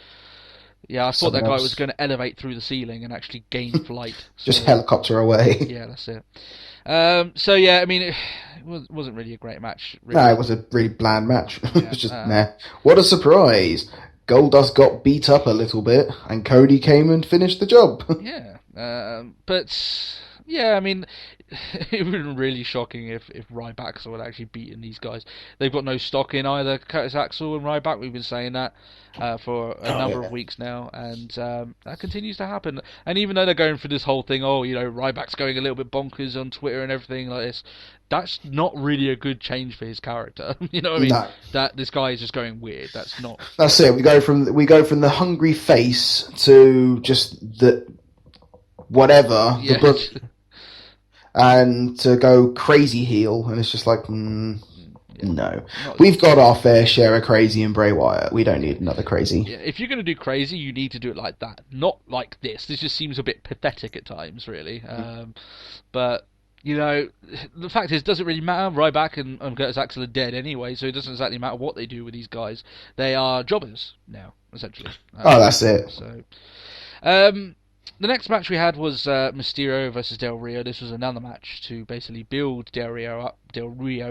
Yeah, I thought that guy was going to elevate through the ceiling and actually gain flight. So, just helicopter away. Yeah, that's it. It wasn't really a great match. Really. No, it was a really bland match. It was just nah. What a surprise! Goldust got beat up a little bit, and Cody came and finished the job. Yeah, it would have been really shocking if Ryback had actually beaten these guys. They've got no stock in either Curtis Axel and Ryback. We've been saying that for a number of weeks now, and that continues to happen. And even though they're going through this whole thing, Ryback's going a little bit bonkers on Twitter and everything like this, that's not really a good change for his character. You know what I mean? No. That this guy is just going weird. That's not. That's it. We go from the hungry face to just the whatever. Yeah. And to go crazy heel, and it's just like, no. We've got our fair share of crazy in Bray Wyatt. We don't need another crazy. Yeah, if you're going to do crazy, you need to do it like that, not like this. This just seems a bit pathetic at times, really. But, the fact is, it doesn't really matter. Ryback and Curtis Axel are dead anyway, so it doesn't exactly matter what they do with these guys. They are jobbers now, essentially. That's it. So, The next match we had was Mysterio versus Del Rio. This was another match to basically build Del Rio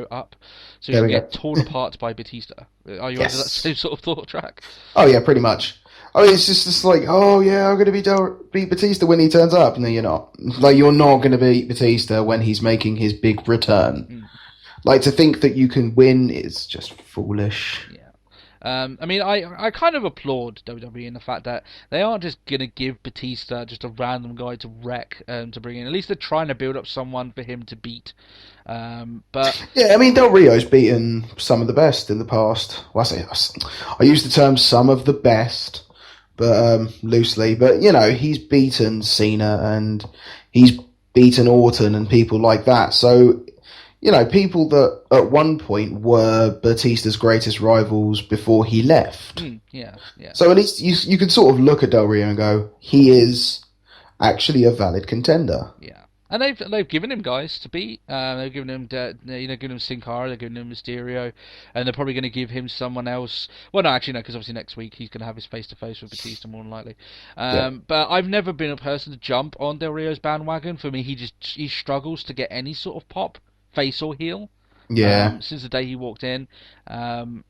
up, so he can get torn apart by Batista. Are you under that same sort of thought track? Oh yeah, pretty much. I mean, it's just like, oh yeah, I'm going to beat Batista when he turns up. No, you're not. Like, you're not going to beat Batista when he's making his big return. Like, to think that you can win is just foolish. Yeah. I mean, I kind of applaud WWE in the fact that they aren't just going to give Batista just a random guy to wreck to bring in. At least they're trying to build up someone for him to beat. But yeah, I mean, Del Rio's beaten some of the best in the past. Well, I use the term some of the best, but loosely. But, you know, he's beaten Cena and he's beaten Orton and people like that. So, you know, people that at one point were Batista's greatest rivals before he left. Yeah. So at least you can sort of look at Del Rio and go, he is actually a valid contender. Yeah. And they've given him guys to beat. They've given him given him Sin Cara, they've given him Mysterio, and they're probably going to give him someone else. Well, no, actually no, because obviously next week he's going to have his face to face with Batista more than likely. But I've never been a person to jump on Del Rio's bandwagon. For me, he struggles to get any sort of pop, face or heel. Yeah. Since the day he walked in. And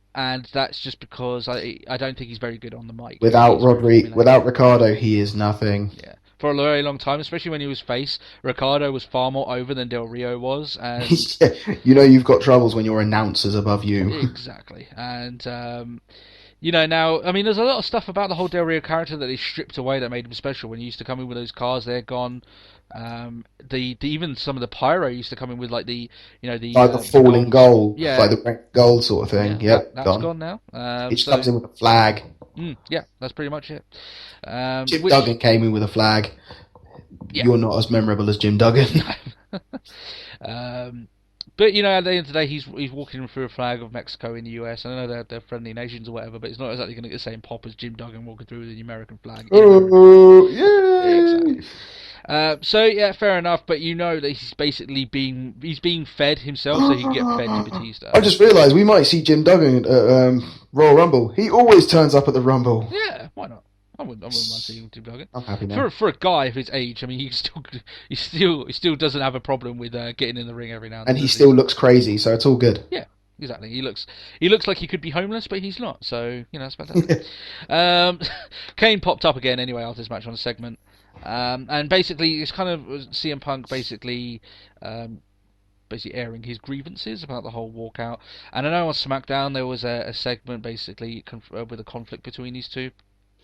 that's just because I don't think he's very good on the mic. Without Ricardo, he is nothing. Yeah. For a very long time, especially when he was face, Ricardo was far more over than Del Rio was, and you know you've got troubles when your announcer's above you. Exactly, and you know, now, I mean, there's a lot of stuff about the whole Del Rio character that they stripped away that made him special. When he used to come in with those cars, they're gone. Even some of the pyro used to come in with like the falling gold, yeah, like the gold sort of thing. Yeah, Yep, that's gone now. It just comes in with a flag. Yeah, that's pretty much it. Jim Duggan came in with a flag. Yeah. You're not as memorable as Jim Duggan. But, you know, at the end of the day, he's walking through a flag of Mexico in the US. I know they're friendly nations or whatever, but it's not exactly going to get the same pop as Jim Duggan walking through with the American flag. Oh, yeah! Exactly. So, yeah, fair enough, but you know that he's basically being fed himself so he can get fed to Batista. I just realised we might see Jim Duggan at Royal Rumble. He always turns up at the Rumble. Yeah, why not? I wouldn't mind seeing Jim Duggan. I'm happy now. For a guy of his age, I mean, he still doesn't have a problem with getting in the ring every now and then. And he still looks crazy, so it's all good. Yeah, exactly. He looks like he could be homeless, but he's not. So, you know, it's fantastic. Kane popped up again anyway after this match on a segment, and basically it's kind of CM Punk basically airing his grievances about the whole walkout. And I know on SmackDown there was a segment basically with a conflict between these two.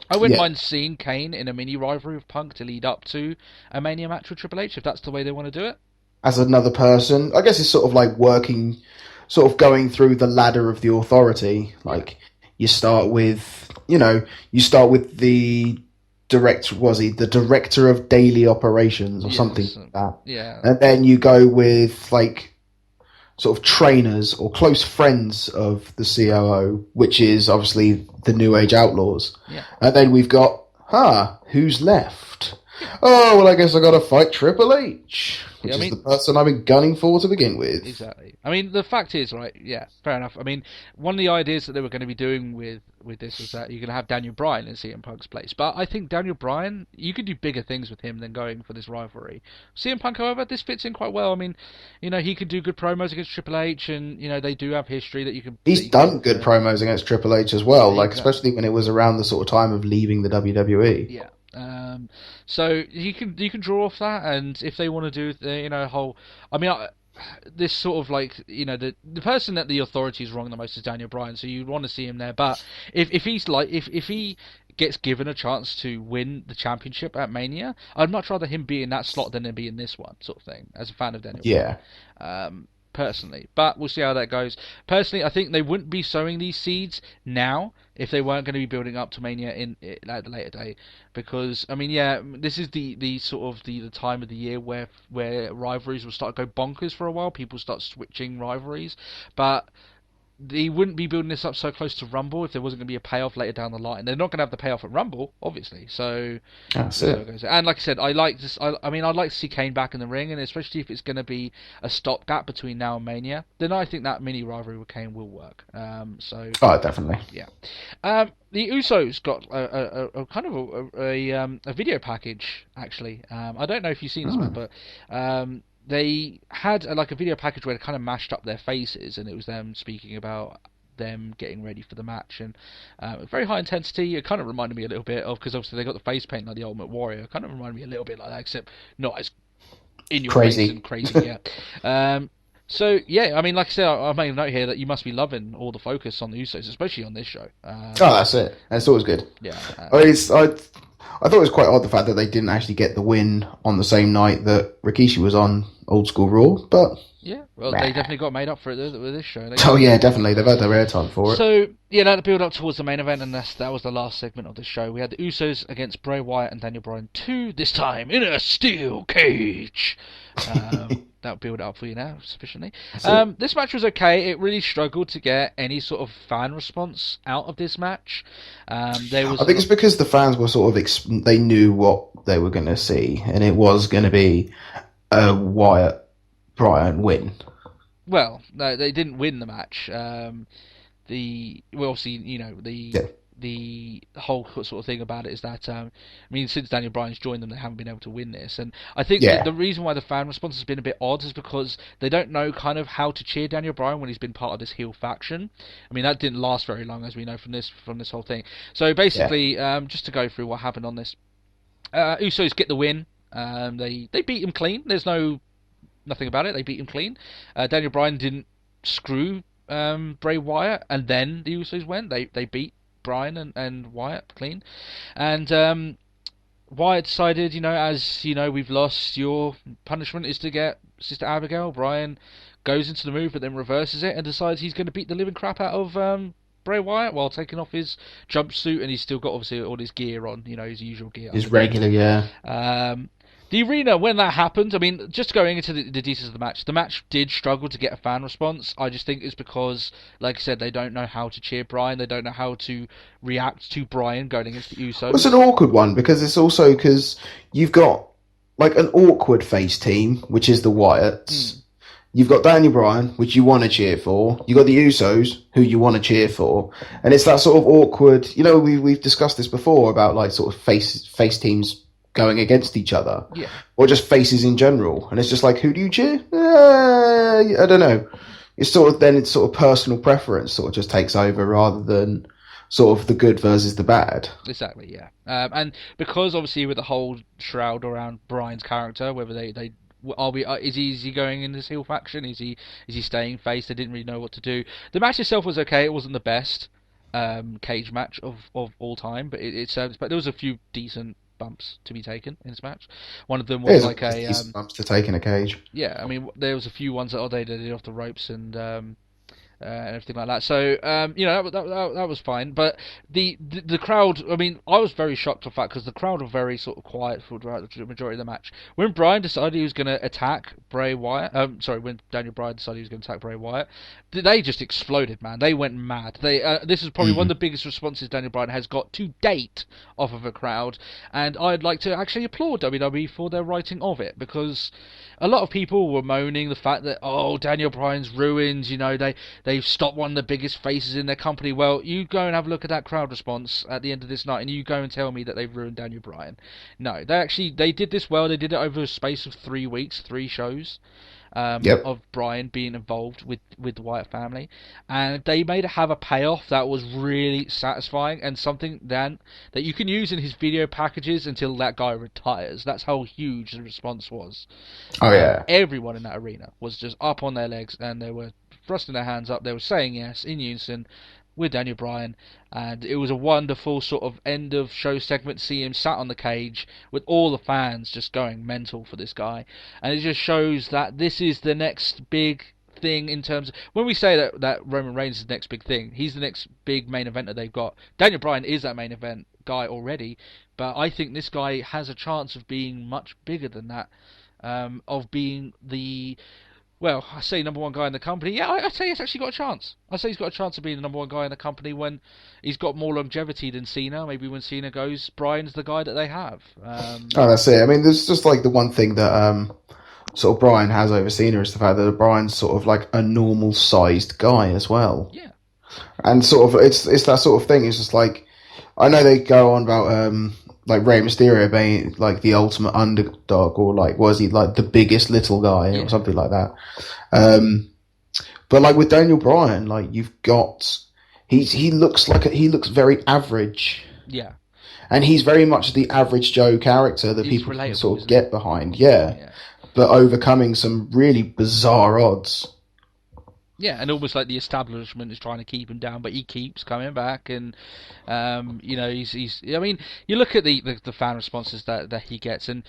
I wouldn't mind seeing Kane in a mini rivalry with Punk to lead up to a Mania match with Triple H, if that's the way they want to do it. As another person, I guess it's sort of like going through the ladder of the authority. Like, you start with the the director of daily operations or something like that. Yeah. And then you go with, like, sort of trainers or close friends of the COO, which is obviously the New Age Outlaws. Yeah. And then we've got, who's left? Oh, well, I guess I got to fight Triple H, which is the person I've been gunning for to begin with. Exactly. I mean, the fact is, right, yeah, fair enough. I mean, one of the ideas that they were going to be doing with this was that you're going to have Daniel Bryan in CM Punk's place. But I think Daniel Bryan, you could do bigger things with him than going for this rivalry. CM Punk, however, this fits in quite well. I mean, you know, he could do good promos against Triple H, and, you know, they do have history that you can... He's done good promos against Triple H as well, like, especially when it was around the sort of time of leaving the WWE. Yeah. So you can draw off that, and if they want to do this sort of, like, you know, the person that the authority is wrong the most is Daniel Bryan, so you'd want to see him there. But if he gets given a chance to win the championship at Mania, I'd much rather him be in that slot than be in this one, sort of thing, as a fan of Daniel Bryan. Personally, but we'll see how that goes. Personally, I think they wouldn't be sowing these seeds now if they weren't going to be building up to Mania at the later date, because I mean, yeah, this is the sort of the time of the year where rivalries will start to go bonkers for a while. People start switching rivalries, but they wouldn't be building this up so close to Rumble if there wasn't going to be a payoff later down the line. They're not going to have the payoff at Rumble, obviously. So that's it. And like I said, I like this. I mean, I'd like to see Kane back in the ring, and especially if it's going to be a stopgap between now and Mania, then I think that mini rivalry with Kane will work. Oh, definitely. Yeah. The Usos got a kind of a video package actually. I don't know if you've seen this one, but they had a video package where they kind of mashed up their faces, and it was them speaking about them getting ready for the match, and very high intensity. It kind of reminded me a little bit of, because obviously they got the face paint like the Ultimate Warrior. It kind of reminded me a little bit like that, except not as in your face and crazy. Yeah. So yeah, I mean, like I said, I made a note here that you must be loving all the focus on the Usos, especially on this show. That's it. That's always good. Yeah. I thought it was quite odd the fact that they didn't actually get the win on the same night that Rikishi was on Old School Raw, but yeah, well, they definitely got made up for it with this show. Yeah, definitely. They've had their airtime for it. So, yeah, that build up towards the main event, and that was the last segment of the show. We had the Usos against Bray Wyatt and Daniel Bryan 2, this time in a steel cage. That'll build it up for you now sufficiently. This match was okay. It really struggled to get any sort of fan response out of this match. I think it's because the fans were sort of they knew what they were going to see, and it was going to be a Wyatt Bryan win. Well, no, they didn't win the match. The whole sort of thing about it is that, I mean, since Daniel Bryan's joined them, they haven't been able to win this. And I think the reason why the fan response has been a bit odd is because they don't know kind of how to cheer Daniel Bryan when he's been part of this heel faction. I mean, that didn't last very long, as we know from this whole thing. So basically, just to go through what happened on this, Usos get the win. They beat him clean. There's nothing about it. They beat him clean. Daniel Bryan didn't screw Bray Wyatt, and then the Usos went. They beat Bryan and Wyatt clean, and Wyatt decided, as you know, we've lost. Your punishment is to get Sister Abigail. Bryan goes into the move, but then reverses it and decides he's going to beat the living crap out of Bray Wyatt while taking off his jumpsuit, and he's still got obviously all his gear on, his usual gear. His regular, yeah. The arena, when that happened, I mean, just going into the details of the match did struggle to get a fan response. I just think it's because, like I said, they don't know how to cheer Bryan. They don't know how to react to Bryan going against the Usos. It's an awkward one, because it's also because you've got an awkward face team, which is the Wyatts. You've got Daniel Bryan, which you want to cheer for. You've got the Usos, who you want to cheer for. And it's that sort of awkward, we've discussed this before about sort of face teams going against each other, or just faces in general, and it's just who do you cheer? I don't know. It's sort of personal preference sort of just takes over rather than sort of the good versus the bad. Exactly, yeah. And because obviously with the whole shroud around Bryan's character, whether is he going in this heel faction? Is he staying face? They didn't really know what to do. The match itself was okay. It wasn't the best cage match of all time, but it served. But there was a few decent bumps to be taken in this match. One of them was bumps to take in a cage. Yeah, I mean, there was a few ones that they did off the ropes and everything like that. So that was fine. But the crowd, I mean, I was very shocked at the fact because the crowd were very sort of quiet throughout the majority of the match. When Bryan decided he was going to attack Bray Wyatt, when Daniel Bryan decided he was going to attack Bray Wyatt, they just exploded, man. They went mad. This is probably one of the biggest responses Daniel Bryan has got to date off of a crowd, and I'd like to actually applaud WWE for their writing of it, because a lot of people were moaning the fact that, Daniel Bryan's ruined, they've stopped one of the biggest faces in their company. Well, you go and have a look at that crowd response at the end of this night, and you go and tell me that they've ruined Daniel Bryan. No, they did this well. They did it over a space of 3 weeks, 3 shows. Of Bryan being involved with the Wyatt family, and they made it have a payoff that was really satisfying, and something then that you can use in his video packages until that guy retires. That's how huge the response was. Everyone in that arena was just up on their legs, and they were thrusting their hands up. They were saying yes in unison with Daniel Bryan, and it was a wonderful sort of end of show segment to see him sat on the cage with all the fans just going mental for this guy. And it just shows that this is the next big thing in terms of, when we say that Roman Reigns is the next big thing, he's the next big main event that they've got. Daniel Bryan is that main event guy already, but I think this guy has a chance of being much bigger than that, of being the well, I say number one guy in the company. Yeah, I say he's actually got a chance. I say he's got a chance of being the number one guy in the company when he's got more longevity than Cena. Maybe when Cena goes, Bryan's the guy that they have. Oh, that's it. I mean, there's just like the one thing that sort of Bryan has over Cena is the fact that Bryan's sort of like a normal sized guy as well. Yeah. And sort of it's that sort of thing. It's just like I know they go on about like Rey Mysterio being like the ultimate underdog, or like was he like the biggest little guy or something like that. But like with Daniel Bryan, like you've got he looks very average. Yeah. And he's very much the average Joe character that people can sort of get behind. Yeah. But overcoming some really bizarre odds. Yeah, and almost like the establishment is trying to keep him down, but he keeps coming back, and he's. I mean, you look at the fan responses that he gets, and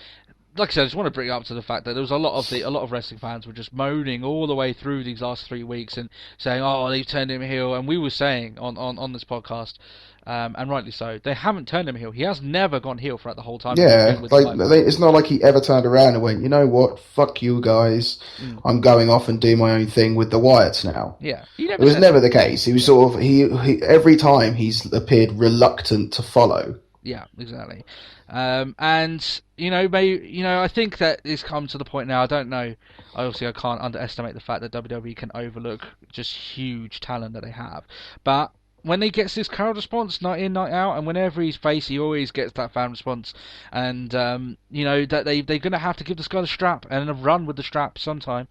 like I said, I just want to bring it up to the fact that there was a lot of wrestling fans were just moaning all the way through these last 3 weeks and saying, "Oh, they've turned him heel," and we were saying on this podcast. And rightly so. They haven't turned him heel. He has never gone heel throughout the whole time. Yeah, it's not like he ever turned around and went, you know what, fuck you guys, I'm going off and do my own thing with the Wyatts now. Yeah, it was never the case. He was sort of he every time he's appeared reluctant to follow. Yeah, exactly. And I think that it's come to the point now. I don't know. Obviously, I can't underestimate the fact that WWE can overlook just huge talent that they have, but when he gets this crowd response night in, night out, and whenever he's faced, he always gets that fan response. And that they're going to have to give this guy the strap and a run with the strap sometime.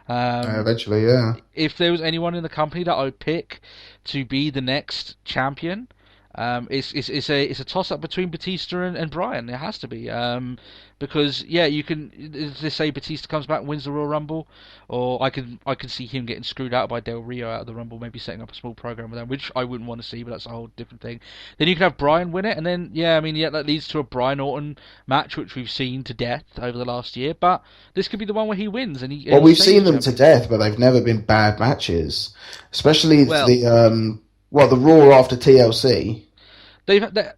Eventually, yeah. If there was anyone in the company that I would pick to be the next champion, it's a toss up between Batista and Bryan. It has to be because you can. They say Batista comes back and wins the Royal Rumble, or I can see him getting screwed out by Del Rio out of the Rumble, maybe setting up a small program with them, which I wouldn't want to see, but that's a whole different thing. Then you can have Bryan win it, and then that leads to a Bryan Orton match, which we've seen to death over the last year. But this could be the one where he wins, and we've seen them to death, but they've never been bad matches, especially the Raw after TLC.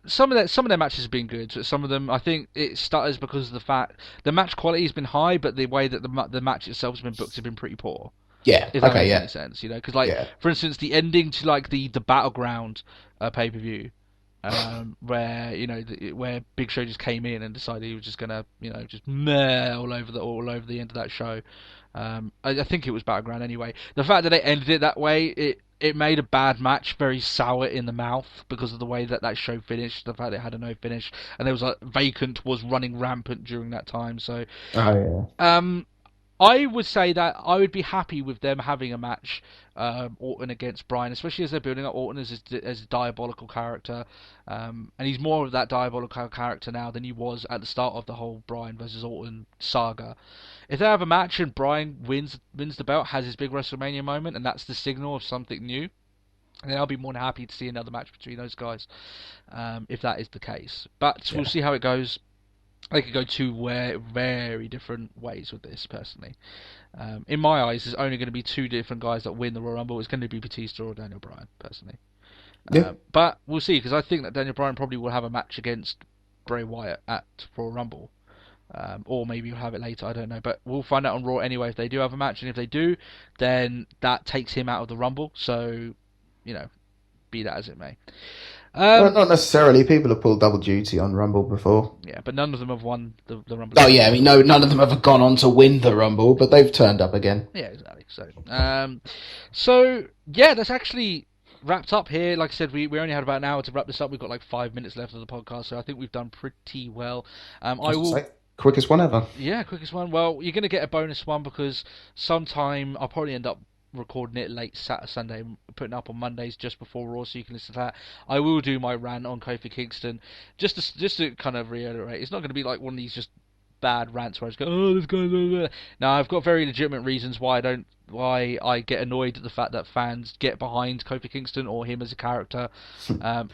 Some of their matches have been good. But some of them, I think, it stutters because of the fact the match quality has been high, but the way that the match itself has been booked has been pretty poor. Yeah, if that makes any sense, because for instance, the ending to like the Battleground pay per view, where where Big Show just came in and decided he was just gonna just meh all over the end of that show. I think it was Battleground anyway. The fact that they ended it that way, it made a bad match very sour in the mouth because of the way that show finished. The fact it had a no finish, and there was Vacant was running rampant during that time. So, I would say that I would be happy with them having a match, Orton against Bryan, especially as they're building up Orton as a diabolical character, and he's more of that diabolical character now than he was at the start of the whole Bryan versus Orton saga. If they have a match and Bryan wins the belt, has his big WrestleMania moment, and that's the signal of something new, then I'll be more than happy to see another match between those guys, if that is the case. But we'll see how it goes. They could go two very different ways with this, personally. In my eyes, there's only going to be two different guys that win the Royal Rumble. It's going to be Batista or Daniel Bryan, personally. But we'll see, because I think that Daniel Bryan probably will have a match against Bray Wyatt at Royal Rumble. Or maybe you'll have it later, I don't know. But we'll find out on Raw anyway if they do have a match. And if they do, then that takes him out of the Rumble. So, be that as it may. Not necessarily. People have pulled double duty on Rumble before. Yeah, but none of them have won the Rumble. Oh, yeah, I mean, no, none of them have gone on to win the Rumble, but they've turned up again. Yeah, exactly. So, that's actually wrapped up here. Like I said, we only had about an hour to wrap this up. We've got like 5 minutes left of the podcast, so I think we've done pretty well. Quickest one ever. Yeah, quickest one. Well, you're going to get a bonus one because sometime I'll probably end up recording it late Sunday, putting it up on Mondays just before Raw, so you can listen to that. I will do my rant on Kofi Kingston, just to kind of reiterate. It's not going to be like one of these just bad rants where I just go, oh, this guy. No, I've got very legitimate reasons why I don't why I get annoyed at the fact that fans get behind Kofi Kingston or him as a character.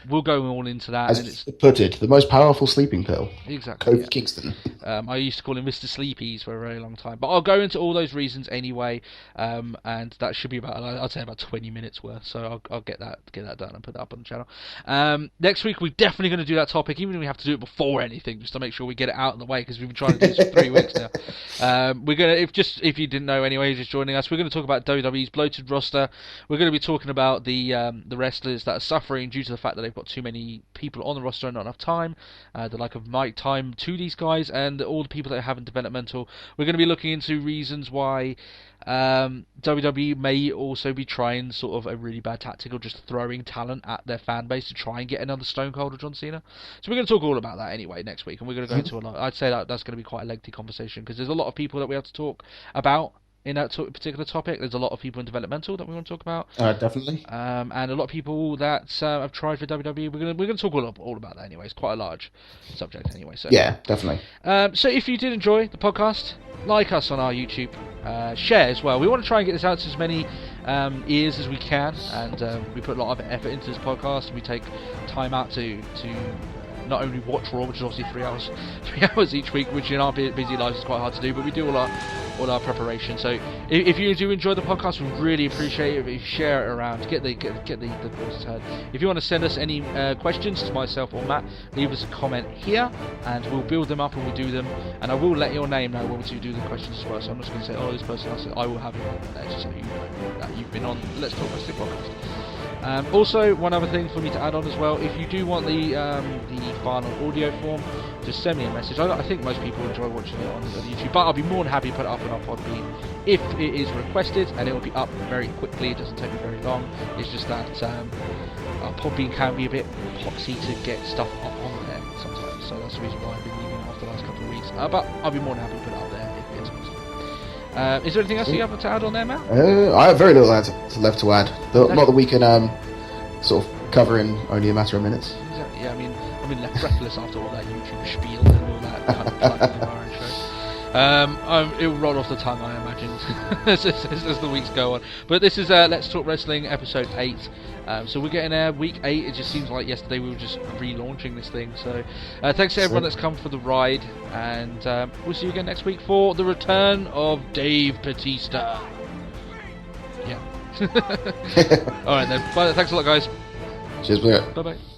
We'll go all into that. As put it, the most powerful sleeping pill. Exactly. Kofi Kingston. I used to call him Mr. Sleepies for a very long time. But I'll go into all those reasons anyway, and that should be I'd say about 20 minutes worth. So I'll get that done and put that up on the channel. Next week we're definitely going to do that topic, even if we have to do it before anything, just to make sure we get it out of the way, because we've been trying to do this for 3 weeks now. We're gonna, if you didn't know anyway, just joining us, we're going to talk about WWE's bloated roster. We're going to be talking about the wrestlers that are suffering due to the fact that they've got too many people on the roster and not enough time. The like of Mike time to these guys, and all the people that have in developmental. We're going to be looking into reasons why WWE may also be trying sort of a really bad tactic of just throwing talent at their fan base to try and get another Stone Cold or John Cena. So we're going to talk all about that anyway next week, and we're going to go into a lot. I'd say that's going to be quite a lengthy conversation, because there's a lot of people that we have to talk about in that particular topic. There's a lot of people in developmental that we want to talk about. Definitely. And a lot of people that have tried for WWE. We're gonna talk all about that anyway. It's quite a large subject anyway. So yeah, definitely. So if you did enjoy the podcast, like us on our YouTube, share as well. We want to try and get this out to as many ears as we can, and we put a lot of effort into this podcast, and we take time out to not only watch Raw, which is obviously 3 hours each week, which in our busy lives is quite hard to do, but we do all our preparation. So if you do enjoy the podcast, we really appreciate it if you share it around, get the voices heard. If you want to send us any questions to myself or Matt, leave us a comment here, and we'll build them up and we'll do them, and I will let your name know when we do the questions as well. So I'm not going to say, oh, this person, I will have it on there just so you know that you've been on Let's Talk Wrestling podcast. Also, one other thing for me to add on as well, if you do want the file on audio form, just send me a message. I think most people enjoy watching it on YouTube, but I'll be more than happy to put it up on our Podbean if it is requested, and it will be up very quickly. It doesn't take me very long. It's just that our Podbean can be a bit poxy to get stuff up on there sometimes, so that's the reason why I've been leaving it off the last couple of weeks. But I'll be more than happy to put it up there if it's possible. Is there anything else you have to add on there, Matt? I have very little left to add. Not that we can sort of cover in only a matter of minutes. Exactly. Yeah, I mean, left breathless after all that YouTube spiel and all that kind of plugging our own show. It will roll off the tongue, I imagine, as the weeks go on. But this is Let's Talk Wrestling episode 8. So we're getting week 8. It just seems like yesterday we were just relaunching this thing. So thanks to everyone that's come for the ride, and we'll see you again next week for the return of Dave Bautista. Yeah. Alright then. Bye. Thanks a lot, guys. Cheers, mate. Bye-bye.